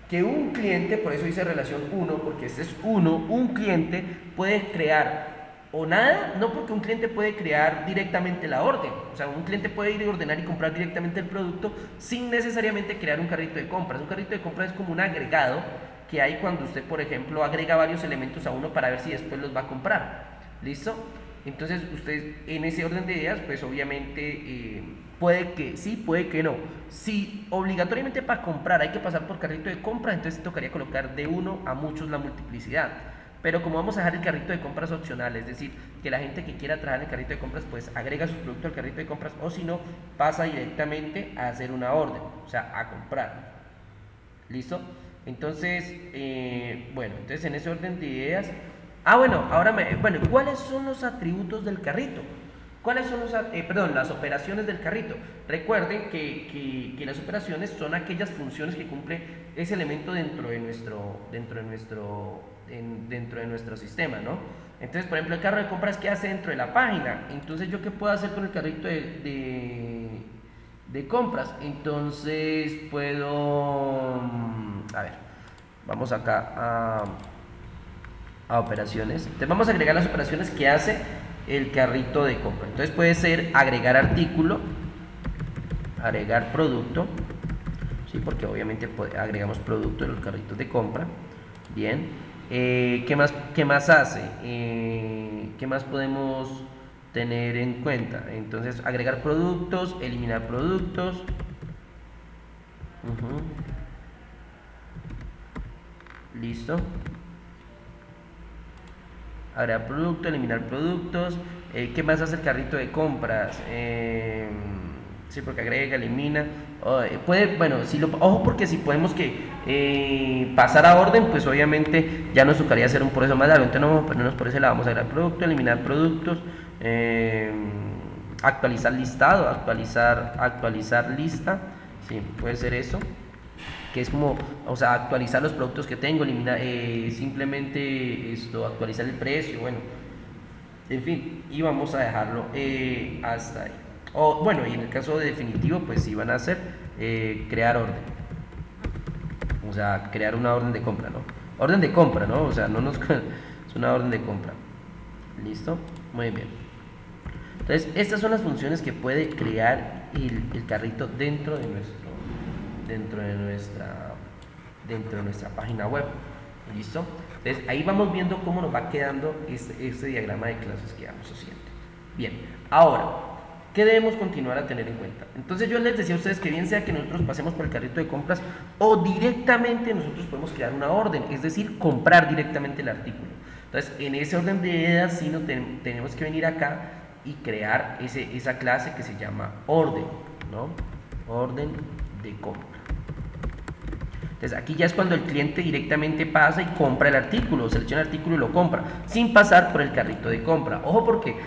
Que un cliente, por eso dice relación 1, porque este es 1, un cliente puede crear o nada, no, porque un cliente puede crear directamente la orden. O sea, un cliente puede ir a ordenar y comprar directamente el producto sin necesariamente crear un carrito de compras. Un carrito de compras es como un agregado que hay cuando usted, por ejemplo, agrega varios elementos a uno para ver si después los va a comprar. ¿Listo? Entonces, usted en ese orden de ideas, pues obviamente puede que sí, puede que no. Si obligatoriamente para comprar hay que pasar por carrito de compras, entonces tocaría colocar de 1 a muchos la multiplicidad. Pero como vamos a dejar el carrito de compras opcional, es decir, que la gente que quiera trabajar en el carrito de compras, pues agrega sus productos al carrito de compras, o si no, pasa directamente a hacer una orden, o sea, a comprar. ¿Listo? Entonces, bueno, entonces en ese orden de ideas, bueno, ahora bueno, ¿cuáles son los atributos del carrito? ¿Cuáles son las operaciones del carrito? Recuerden que las operaciones son aquellas funciones que cumple ese elemento dentro de nuestro sistema, ¿no? Entonces, por ejemplo, el carro de compras, ¿qué hace dentro de la página? Entonces, ¿yo qué puedo hacer con el carrito de compras? Entonces, puedo... A ver, vamos acá a operaciones. Entonces, vamos a agregar las operaciones que hace el carrito de compra. Entonces puede ser agregar artículo, agregar producto, ¿sí? Porque obviamente agregamos producto en los carritos de compra. Bien. ¿Qué más hace? ¿Qué más podemos tener en cuenta? Entonces agregar productos, eliminar productos. Listo. Agregar producto, eliminar productos. ¿Qué más hace el carrito de compras? Sí, porque agrega, elimina. Ojo, porque si podemos pasar a orden, pues obviamente ya nos tocaría hacer un proceso más largo. Entonces no vamos a ponernos por ese lado. Vamos a agregar producto, eliminar productos, actualizar listado, actualizar lista. Sí, puede ser eso. Que es como, o sea, actualizar los productos que tengo, eliminar, simplemente actualizar el precio, bueno, en fin, y vamos a dejarlo hasta ahí. Y en el caso de definitivo, pues sí van a hacer crear orden, o sea, crear una orden de compra, ¿no? Orden de compra, ¿no? O sea, es una orden de compra. ¿Listo? Muy bien. Entonces, estas son las funciones que puede crear el carrito dentro de nuestra página web. ¿Listo? Entonces ahí vamos viendo cómo nos va quedando este diagrama de clases que vamos haciendo. Bien, ahora, ¿qué debemos continuar a tener en cuenta? Entonces yo les decía a ustedes que bien sea que nosotros pasemos por el carrito de compras o directamente nosotros podemos crear una orden, es decir, comprar directamente el artículo. Entonces en ese orden de ideas sí tenemos que venir acá y crear esa clase que se llama orden, ¿no? Orden de compra. Entonces aquí ya es cuando el cliente directamente pasa y compra el artículo, selecciona el artículo y lo compra, sin pasar por el carrito de compra. Ojo, porque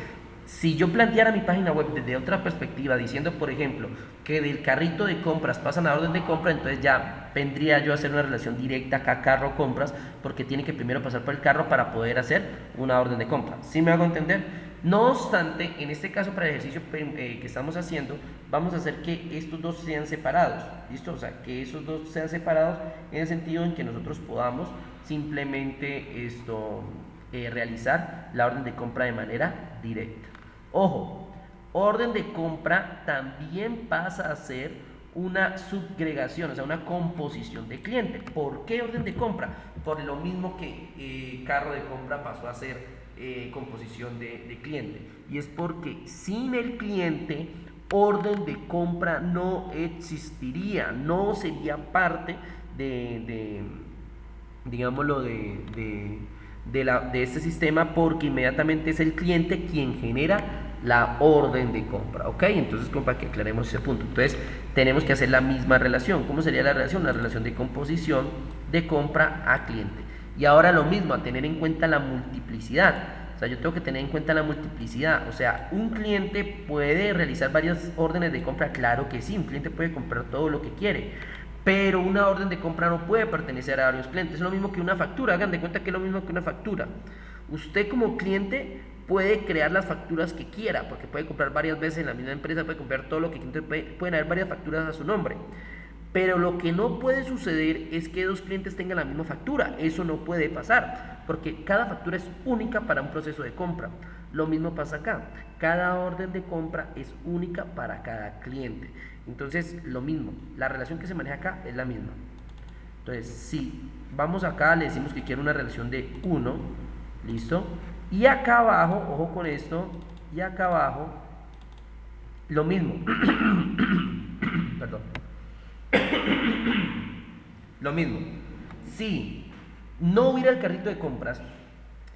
si yo planteara mi página web desde otra perspectiva, diciendo por ejemplo que del carrito de compras pasan a orden de compra, entonces ya vendría yo a hacer una relación directa acá carro-compras, porque tiene que primero pasar por el carro para poder hacer una orden de compra. ¿Sí me hago entender? No obstante, en este caso para el ejercicio que estamos haciendo, vamos a hacer que estos dos sean separados, ¿listo? O sea, que esos dos sean separados en el sentido en que nosotros podamos simplemente realizar la orden de compra de manera directa. Ojo, orden de compra también pasa a ser una subgregación, o sea, una composición de cliente. ¿Por qué orden de compra? Por lo mismo que carro de compra pasó a ser composición de cliente, y es porque sin el cliente orden de compra no existiría, no sería parte digámoslo de este sistema, porque inmediatamente es el cliente quien genera la orden de compra, ¿ok? Entonces, como para que aclaremos ese punto, entonces tenemos que hacer la misma relación. ¿Cómo sería la relación? Una relación de composición de compra a cliente. Y ahora lo mismo, a tener en cuenta la multiplicidad. O sea, yo tengo que tener en cuenta la multiplicidad. O sea, ¿un cliente puede realizar varias órdenes de compra? Claro que sí, un cliente puede comprar todo lo que quiere. Pero una orden de compra no puede pertenecer a varios clientes. Es lo mismo que una factura. Hagan de cuenta que es lo mismo que una factura. Usted como cliente puede crear las facturas que quiera, porque puede comprar varias veces en la misma empresa, puede comprar todo lo que quiera, pueden haber varias facturas a su nombre. Pero lo que no puede suceder es que dos clientes tengan la misma factura. Eso no puede pasar, porque cada factura es única para un proceso de compra. Lo mismo pasa acá. Cada orden de compra es única para cada cliente. Entonces, lo mismo. La relación que se maneja acá es la misma. Entonces, si vamos acá, le decimos que quiero una relación de 1. ¿Listo? Y acá abajo, ojo con esto, y acá abajo, lo mismo. Perdón. Lo mismo, si no hubiera el carrito de compras,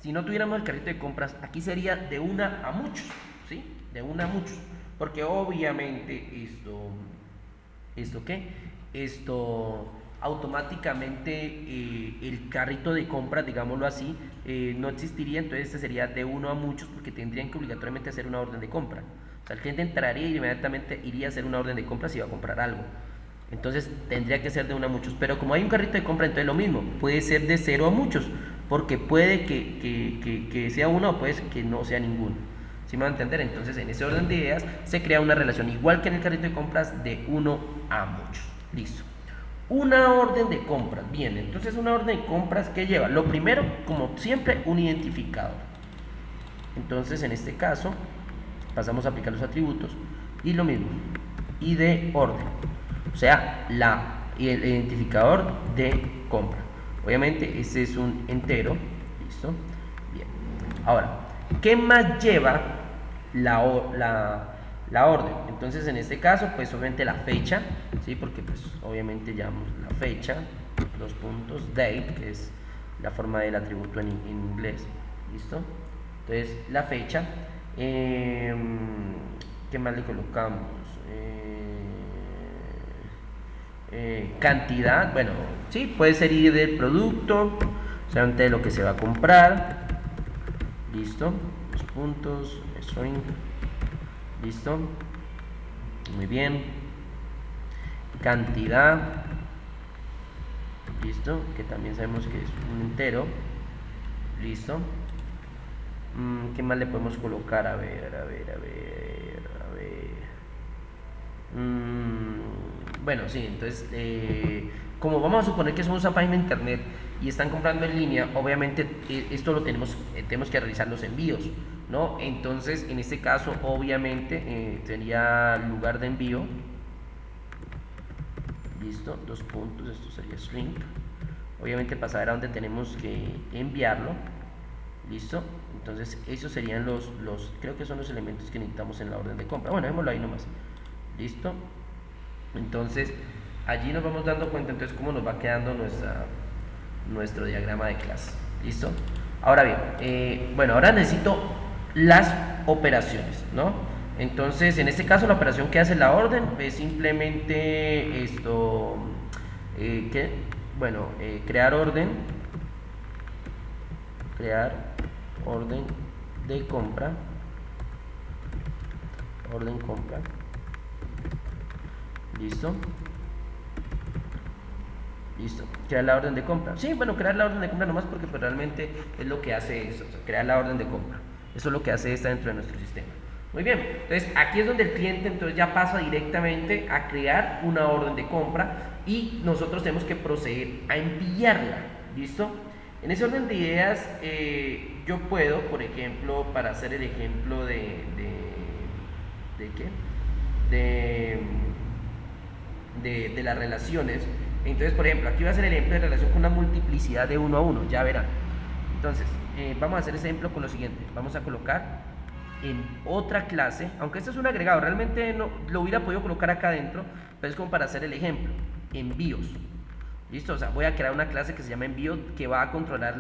si no tuviéramos el carrito de compras, aquí sería de una a muchos, ¿sí? De una a muchos, porque obviamente automáticamente el carrito de compras, digámoslo así, no existiría. Entonces este sería de uno a muchos, porque tendrían que obligatoriamente hacer una orden de compra. O sea, el cliente entraría y inmediatamente iría a hacer una orden de compra si iba a comprar algo. Entonces tendría que ser de uno a muchos. Pero como hay un carrito de compra, entonces lo mismo, puede ser de 0 a muchos, porque puede que sea uno o puede que no sea ninguno. ¿Sí me va a entender? Entonces en ese orden de ideas se crea una relación igual que en el carrito de compras, de uno a muchos. Listo. Una orden de compras. Bien, entonces una orden de compras, ¿qué lleva? Lo primero, como siempre, un identificador. Entonces en este caso pasamos a aplicar los atributos y lo mismo, y de orden, o sea, el identificador de compra. Obviamente este es un entero. Listo. Bien. Ahora, ¿qué más lleva la orden? Entonces en este caso, pues obviamente la fecha, ¿sí? Porque pues obviamente llamamos la fecha, los puntos, date, que es la forma del atributo en inglés. ¿Listo? Entonces la fecha, ¿qué más le colocamos? Cantidad, bueno, sí, puede ser ID del producto, o sea, de lo que se va a comprar. Listo, los puntos, string. Listo, muy bien. Cantidad, listo, que también sabemos que es un entero. Listo. ¿Qué más le podemos colocar? A ver. Bueno, sí, entonces, como vamos a suponer que somos una página de internet y están comprando en línea, obviamente esto lo tenemos que realizar los envíos, ¿no? Entonces, en este caso, obviamente, sería lugar de envío. Listo, dos puntos, esto sería string. Obviamente, para saber a dónde tenemos que enviarlo. Listo, entonces esos serían creo que son los elementos que necesitamos en la orden de compra. Bueno, démoslo ahí nomás. Listo. Entonces allí nos vamos dando cuenta entonces cómo nos va quedando nuestro diagrama de clase. Listo. Ahora bien, bueno, ahora necesito las operaciones, ¿no? Entonces en este caso la operación que hace la orden es simplemente esto, bueno, crear orden de compra, listo, crear la orden de compra. Sí, bueno, crear la orden de compra nomás porque pues, realmente es lo que hace eso, o sea, crear la orden de compra. Eso es lo que hace esta dentro de nuestro sistema. Muy bien, entonces aquí es donde el cliente entonces ya pasa directamente a crear una orden de compra y nosotros tenemos que proceder a enviarla. ¿Listo? En ese orden de ideas, yo puedo, por ejemplo, para hacer el ejemplo ¿de qué? De las relaciones. Entonces, por ejemplo, aquí voy a hacer el ejemplo de relación con una multiplicidad de 1 a 1, ya verán. Entonces, vamos a hacer ese ejemplo con lo siguiente. Vamos a colocar en otra clase, aunque esto es un agregado, realmente no lo hubiera podido colocar acá adentro, pero es como para hacer el ejemplo. Envíos. ¿Listo? O sea, voy a crear una clase que se llama envíos que va a controlar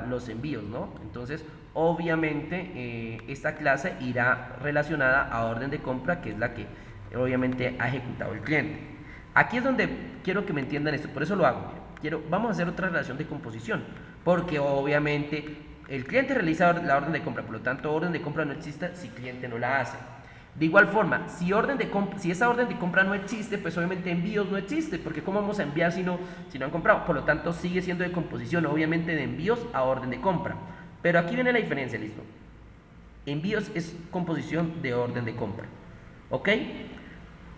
los envíos, ¿no? Entonces, obviamente, esta clase irá relacionada a orden de compra, que es la que obviamente ha ejecutado el cliente. Aquí es donde quiero que me entiendan esto, por eso lo hago. Vamos a hacer otra relación de composición, porque obviamente el cliente realiza la orden de compra, por lo tanto, orden de compra no existe si el cliente no la hace. De igual forma, si esa orden de compra no existe, pues obviamente envíos no existe, porque ¿cómo vamos a enviar si no han comprado? Por lo tanto, sigue siendo de composición, obviamente, de envíos a orden de compra. Pero aquí viene la diferencia, ¿listo? Envíos es composición de orden de compra, ¿ok?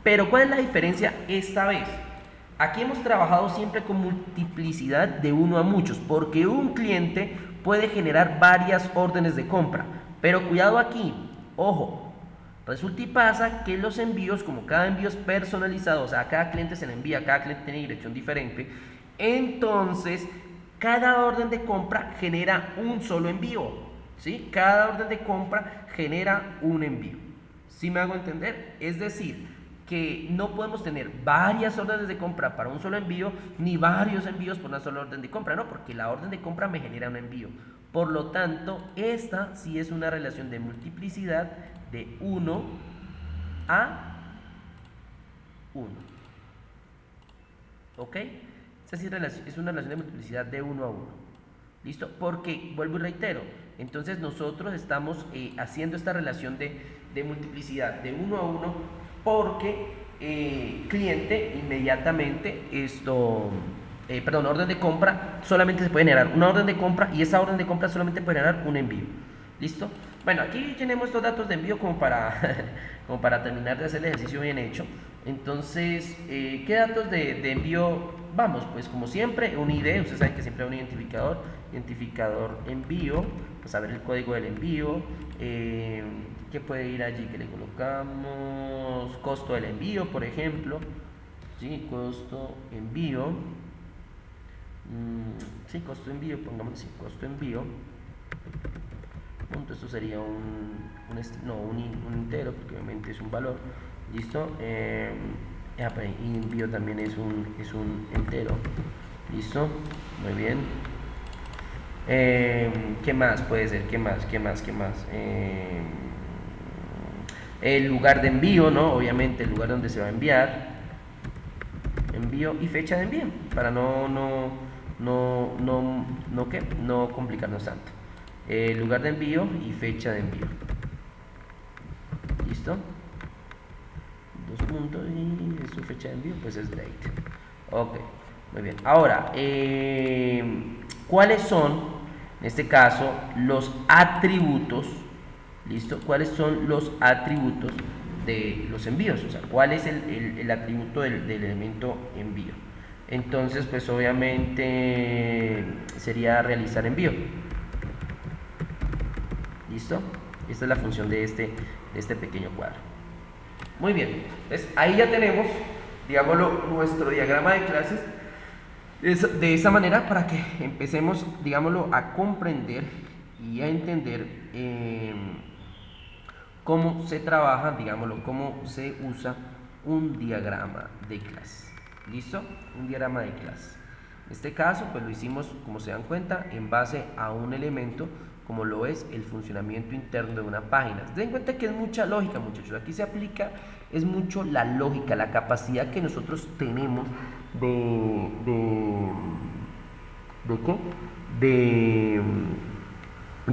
Pero ¿cuál es la diferencia esta vez? Aquí hemos trabajado siempre con multiplicidad de 1 a muchos, porque un cliente puede generar varias órdenes de compra. Pero cuidado aquí, ojo. Resulta y pasa que los envíos, como cada envío es personalizado, o sea, a cada cliente se le envía, cada cliente tiene dirección diferente, entonces cada orden de compra genera un solo envío, ¿sí? Cada orden de compra genera un envío. ¿Sí me hago entender? Es decir, que no podemos tener varias órdenes de compra para un solo envío, ni varios envíos por una sola orden de compra, no, porque la orden de compra me genera un envío. Por lo tanto, esta sí es una relación de multiplicidad de 1 a 1. ¿Ok? Esta sí es una relación de multiplicidad de 1 a 1. ¿Listo? Porque, vuelvo y reitero, entonces nosotros estamos haciendo esta relación de multiplicidad de 1 a 1 porque cliente inmediatamente orden de compra, solamente se puede generar una orden de compra y esa orden de compra solamente puede generar un envío. ¿Listo? Bueno, aquí tenemos estos datos de envío como para, como para terminar de hacer el ejercicio bien hecho. Entonces, ¿qué datos de envío vamos? Pues como siempre, un ID, ustedes saben que siempre hay un identificador envío, pues a ver el código del envío, ¿qué puede ir allí? Que le colocamos costo del envío, por ejemplo, ¿sí? Costo envío, sí, costo envío, pongamos así, costo envío. Punto, esto sería un entero, porque obviamente es un valor. Listo. Y envío también es un entero. Listo. Muy bien. ¿Qué más puede ser? ¿Qué más? El lugar de envío, ¿no? Obviamente el lugar donde se va a enviar. Envío y fecha de envío, para no complicarnos tanto. Lugar de envío y fecha de envío. ¿Listo? Dos puntos y su fecha de envío pues es date. Ok, muy bien. Ahora, ¿cuáles son, en este caso, los atributos? ¿Listo? ¿Cuáles son los atributos de los envíos? O sea, ¿cuál es el atributo del elemento envío? Entonces, pues obviamente sería realizar envío. ¿Listo? Esta es la función de este pequeño cuadro. Muy bien, entonces ahí ya tenemos, digámoslo, nuestro diagrama de clases de esa manera para que empecemos, digámoslo, a comprender y a entender cómo se trabaja, digámoslo, cómo se usa un diagrama de clase. ¿Listo? Un diagrama de clase. En este caso, pues lo hicimos, como se dan cuenta, en base a un elemento como lo es el funcionamiento interno de una página. Den cuenta que es mucha lógica, muchachos. Aquí se aplica, es mucho la lógica, la capacidad que nosotros tenemos de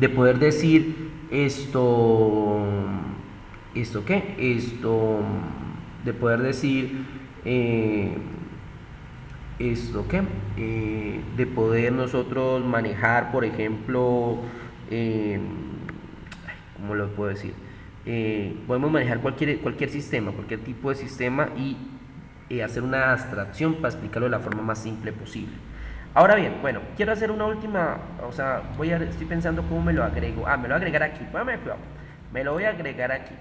poder decir de poder decir de poder nosotros manejar, por ejemplo, ¿cómo lo puedo decir? Podemos manejar cualquier sistema, cualquier tipo de sistema y hacer una abstracción para explicarlo de la forma más simple posible. Ahora bien, bueno, quiero hacer una última, estoy pensando cómo me lo agrego. Me lo voy a agregar aquí, me lo voy a agregar aquí.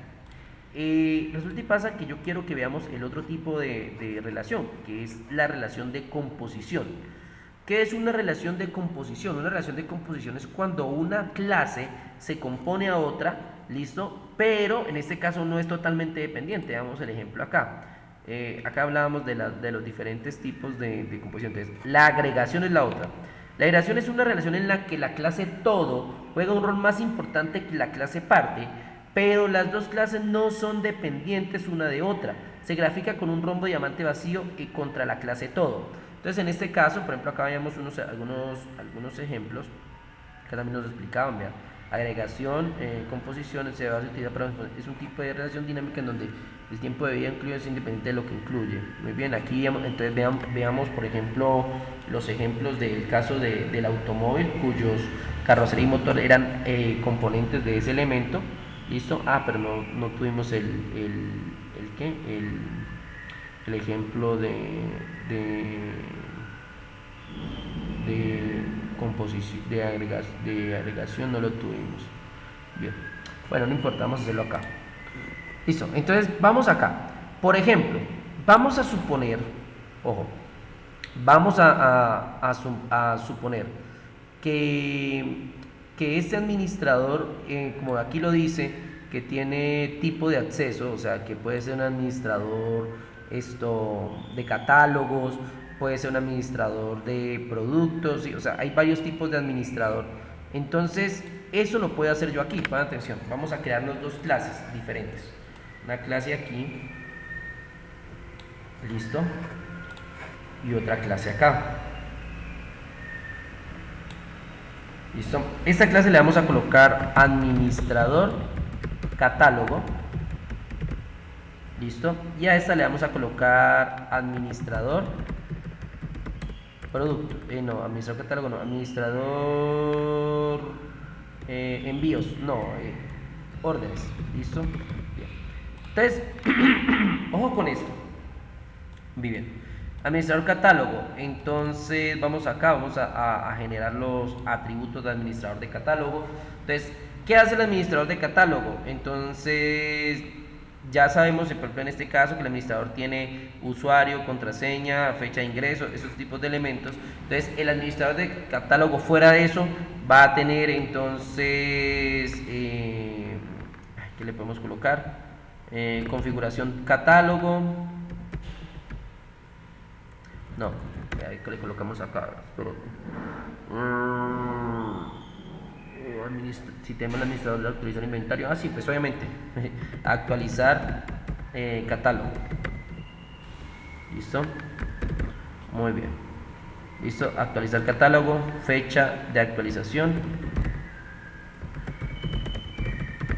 Resulta y pasa que yo quiero que veamos el otro tipo de relación, que es la relación de composición. ¿Qué es una relación de composición? Una relación de composición es cuando una clase se compone a otra, ¿listo? Pero en este caso no es totalmente dependiente. Veamos el ejemplo acá. Acá hablábamos de los diferentes tipos de composición. Entonces, la agregación es la otra. La agregación es una relación en la que la clase todo juega un rol más importante que la clase parte, pero las dos clases no son dependientes una de otra. Se grafica con un rombo diamante vacío contra la clase todo. Entonces, en este caso, por ejemplo, acá veíamos algunos ejemplos que también nos explicaban. Vean, agregación, composición, se va a utilizar es un tipo de relación dinámica en donde el tiempo de vida incluye es independiente de lo que incluye. Muy bien, aquí entonces veamos, por ejemplo, los ejemplos del caso del automóvil, cuyos carrocería y motor eran componentes de ese elemento. ¿Listo? Pero no tuvimos el ejemplo de composición, de agregación no lo tuvimos. Bien, bueno, no importa, vamos a hacerlo acá. Listo, entonces vamos acá. Por ejemplo, vamos a suponer, vamos a suponer que este administrador, como aquí lo dice, que tiene tipo de acceso, o sea, que puede ser un administrador de catálogos, puede ser un administrador de productos, o sea, hay varios tipos de administrador. Entonces, eso lo puedo hacer yo aquí. Pongan atención, vamos a crearnos dos clases diferentes. Una clase aquí, listo, y otra clase acá. ¿Listo? Esta clase le vamos a colocar administrador catálogo. ¿Listo? Y a esta le vamos a colocar administrador producto. No, administrador catálogo no. Administrador envíos. No, órdenes. ¿Listo? Bien. Entonces, ojo con esto. Muy bien. Administrador catálogo. Entonces vamos acá, vamos a generar los atributos de administrador de catálogo. Entonces, ¿qué hace el administrador de catálogo? Entonces, ya sabemos, por ejemplo, en este caso, que el administrador tiene usuario, contraseña, fecha de ingreso, esos tipos de elementos. Entonces, el administrador de catálogo, fuera de eso, va a tener entonces, ¿qué le podemos colocar? Configuración catálogo. No, ahí le colocamos acá, pero sistema del administrador de actualizar inventario. Ah, sí, pues obviamente actualizar catálogo. ¿Listo? Muy bien. ¿Listo? Actualizar catálogo, fecha de actualización.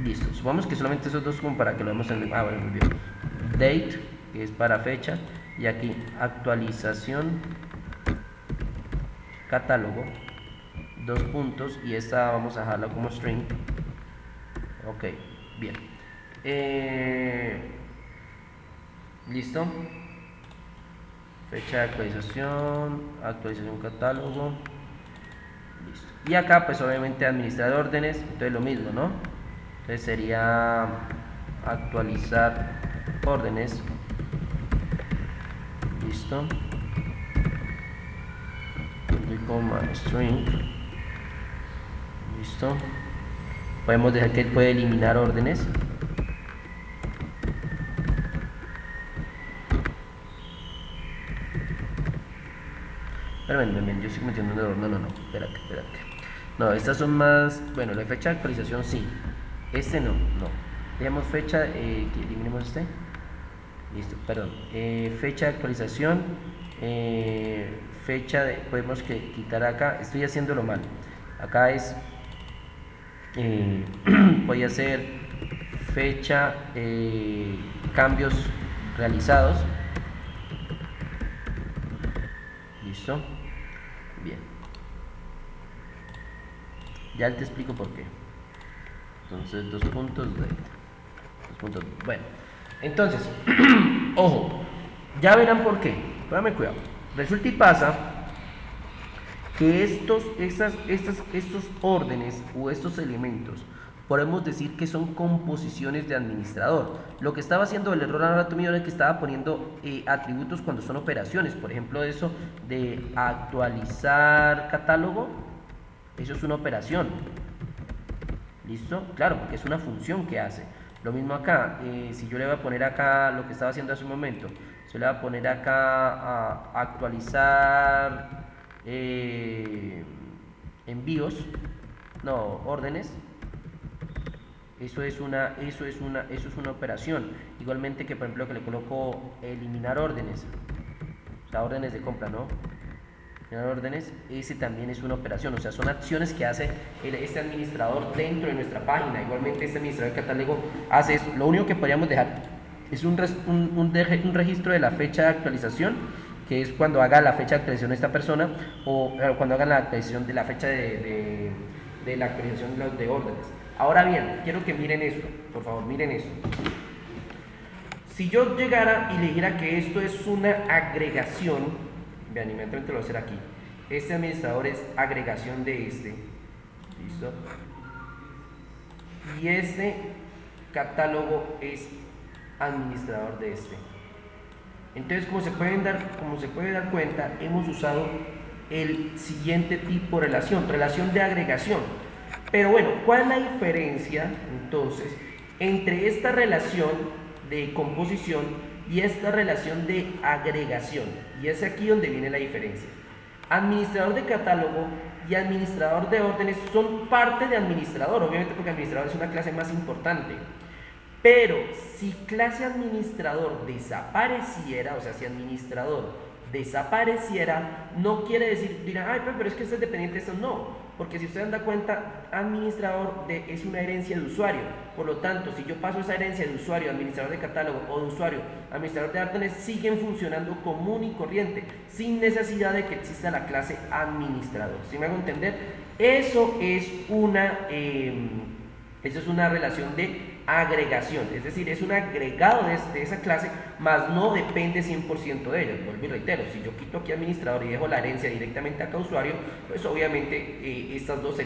Listo. Supongamos que solamente esos dos como para que lo veamos en el... Ah, bueno, muy bien. Date, que es para fecha. Y aquí actualización catálogo, dos puntos, y esta vamos a dejarla como string. Ok, bien. Listo. Fecha de actualización, actualización catálogo. Listo. Y acá pues obviamente administrar órdenes, entonces lo mismo, ¿no? Entonces sería actualizar órdenes. Listo. String. Listo. Podemos dejar que él puede eliminar órdenes. Pero ven, yo estoy cometiendo un error. No, espérate. No, estas son más. Bueno, la fecha de actualización sí. Este no. Dejemos fecha, que eliminemos este. Listo, perdón. Fecha de actualización. Fecha de. Podemos quitar acá. Estoy haciéndolo mal. Acá es. Voy a hacer fecha. Cambios realizados. Listo. Bien. Ya te explico por qué. Entonces, 2 puntos. Bueno. Entonces, ojo, ya verán por qué. Póngame cuidado. Resulta y pasa que estos órdenes o estos elementos podemos decir que son composiciones de administrador. Lo que estaba haciendo el error ahora mío era que estaba poniendo atributos cuando son operaciones. Por ejemplo, eso de actualizar catálogo, eso es una operación. ¿Listo? Claro, porque es una función que hace. Lo mismo acá, si yo le voy a poner acá lo que estaba haciendo hace un momento, yo le voy a poner acá a actualizar envíos, no, órdenes. Eso es una operación. Igualmente que por ejemplo que le coloco eliminar órdenes, o sea, órdenes de compra, ¿no? Órdenes, ese también es una operación, o sea, son acciones que hace este administrador dentro de nuestra página. Igualmente este administrador de catálogo hace eso. Lo único que podríamos dejar es un registro de la fecha de actualización, que es cuando haga la fecha de actualización de esta persona, o cuando haga la actualización de la fecha de la actualización de órdenes. Ahora bien, quiero que miren esto, por favor, miren esto. Si yo llegara y le dijera que esto es una agregación, vean, inmediatamente lo voy a hacer aquí. Este administrador es agregación de este. ¿Listo? Y este catálogo es administrador de este. Entonces, como se puede dar cuenta, hemos usado el siguiente tipo de relación de agregación. Pero bueno, ¿cuál es la diferencia entonces entre esta relación de composición y esta relación de agregación? Y es aquí donde viene la diferencia. Administrador de catálogo y administrador de órdenes son parte de administrador, obviamente porque administrador es una clase más importante. Pero si clase administrador desapareciera, o sea, si administrador desapareciera, no quiere decir, dirán, ay, pero es que esto es dependiente de esto. No, porque si ustedes dan cuenta, administrador es una herencia de usuario. Por lo tanto, si yo paso esa herencia de usuario, administrador de catálogo, o de usuario, administrador de órdenes, siguen funcionando común y corriente, sin necesidad de que exista la clase administrador. ¿Sí me hago entender? Eso es una relación de agregación, es decir, es un agregado de esa clase, más no depende 100% de ella. Vuelvo y reitero, si yo quito aquí administrador y dejo la herencia directamente acá usuario, pues obviamente estas dos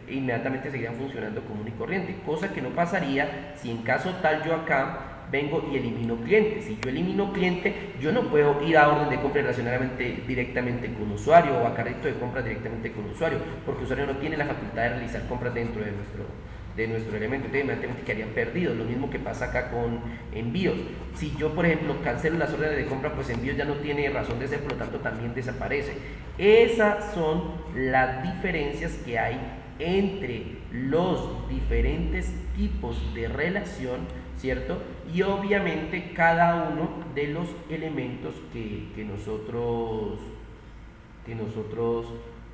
inmediatamente seguirían funcionando común y corriente, cosa que no pasaría si en caso tal yo acá vengo y elimino cliente. Si yo elimino cliente, yo no puedo ir a orden de compra y relacionarmente directamente con usuario, o a carrito de compra directamente con usuario, porque usuario no tiene la facultad de realizar compras dentro de nuestro elemento, entonces inmediatamente quedarían perdidos. Lo mismo que pasa acá con envíos. Si yo, por ejemplo, cancelo las órdenes de compra, pues envíos ya no tiene razón de ser, por lo tanto también desaparece. Esas son las diferencias que hay entre los diferentes tipos de relación, ¿cierto? Y obviamente cada uno de los elementos que nosotros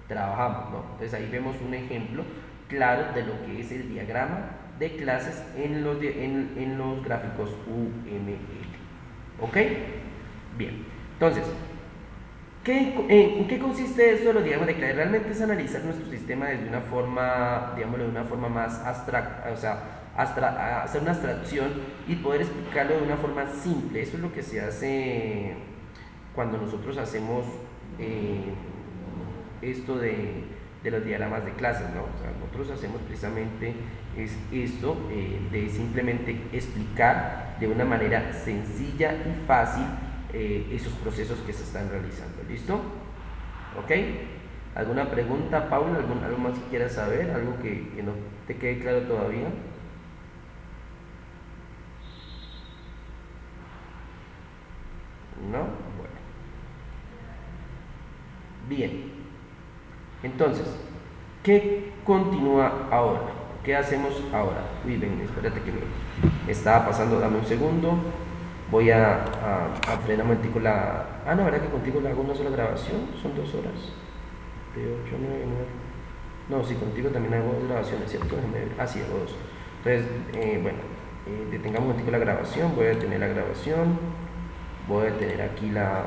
trabajamos, ¿no? Entonces ahí vemos un ejemplo claro de lo que es el diagrama de clases en los gráficos UML. ¿Ok? Bien. Entonces, ¿en qué consiste esto de los diagramas de clases? Realmente es analizar nuestro sistema desde una forma, digámoslo, de una forma más abstracta, o sea, hacer una abstracción y poder explicarlo de una forma simple. Eso es lo que se hace cuando nosotros hacemos esto de los diagramas de clases, ¿no? O sea, nosotros hacemos precisamente esto de simplemente explicar de una manera sencilla y fácil esos procesos que se están realizando. ¿Listo? ¿Ok? ¿Alguna pregunta, Paula? ¿Algo más que quieras saber? ¿Algo que no te quede claro todavía? ¿No? Bueno. Bien. Entonces, ¿qué continúa ahora? ¿Qué hacemos ahora? Uy, ven, espérate que me estaba pasando, dame un segundo. Voy a frenar un momentico la... Ah, no, ¿verdad que contigo le hago una sola grabación? Son 2 horas. De 8 a 9, 9. No, sí, contigo también hago 2 grabaciones, ¿cierto? Déjame ver. Ah, sí, hago 2. Entonces, bueno, detengamos un momentico la grabación. Voy a detener la grabación. Voy a detener aquí la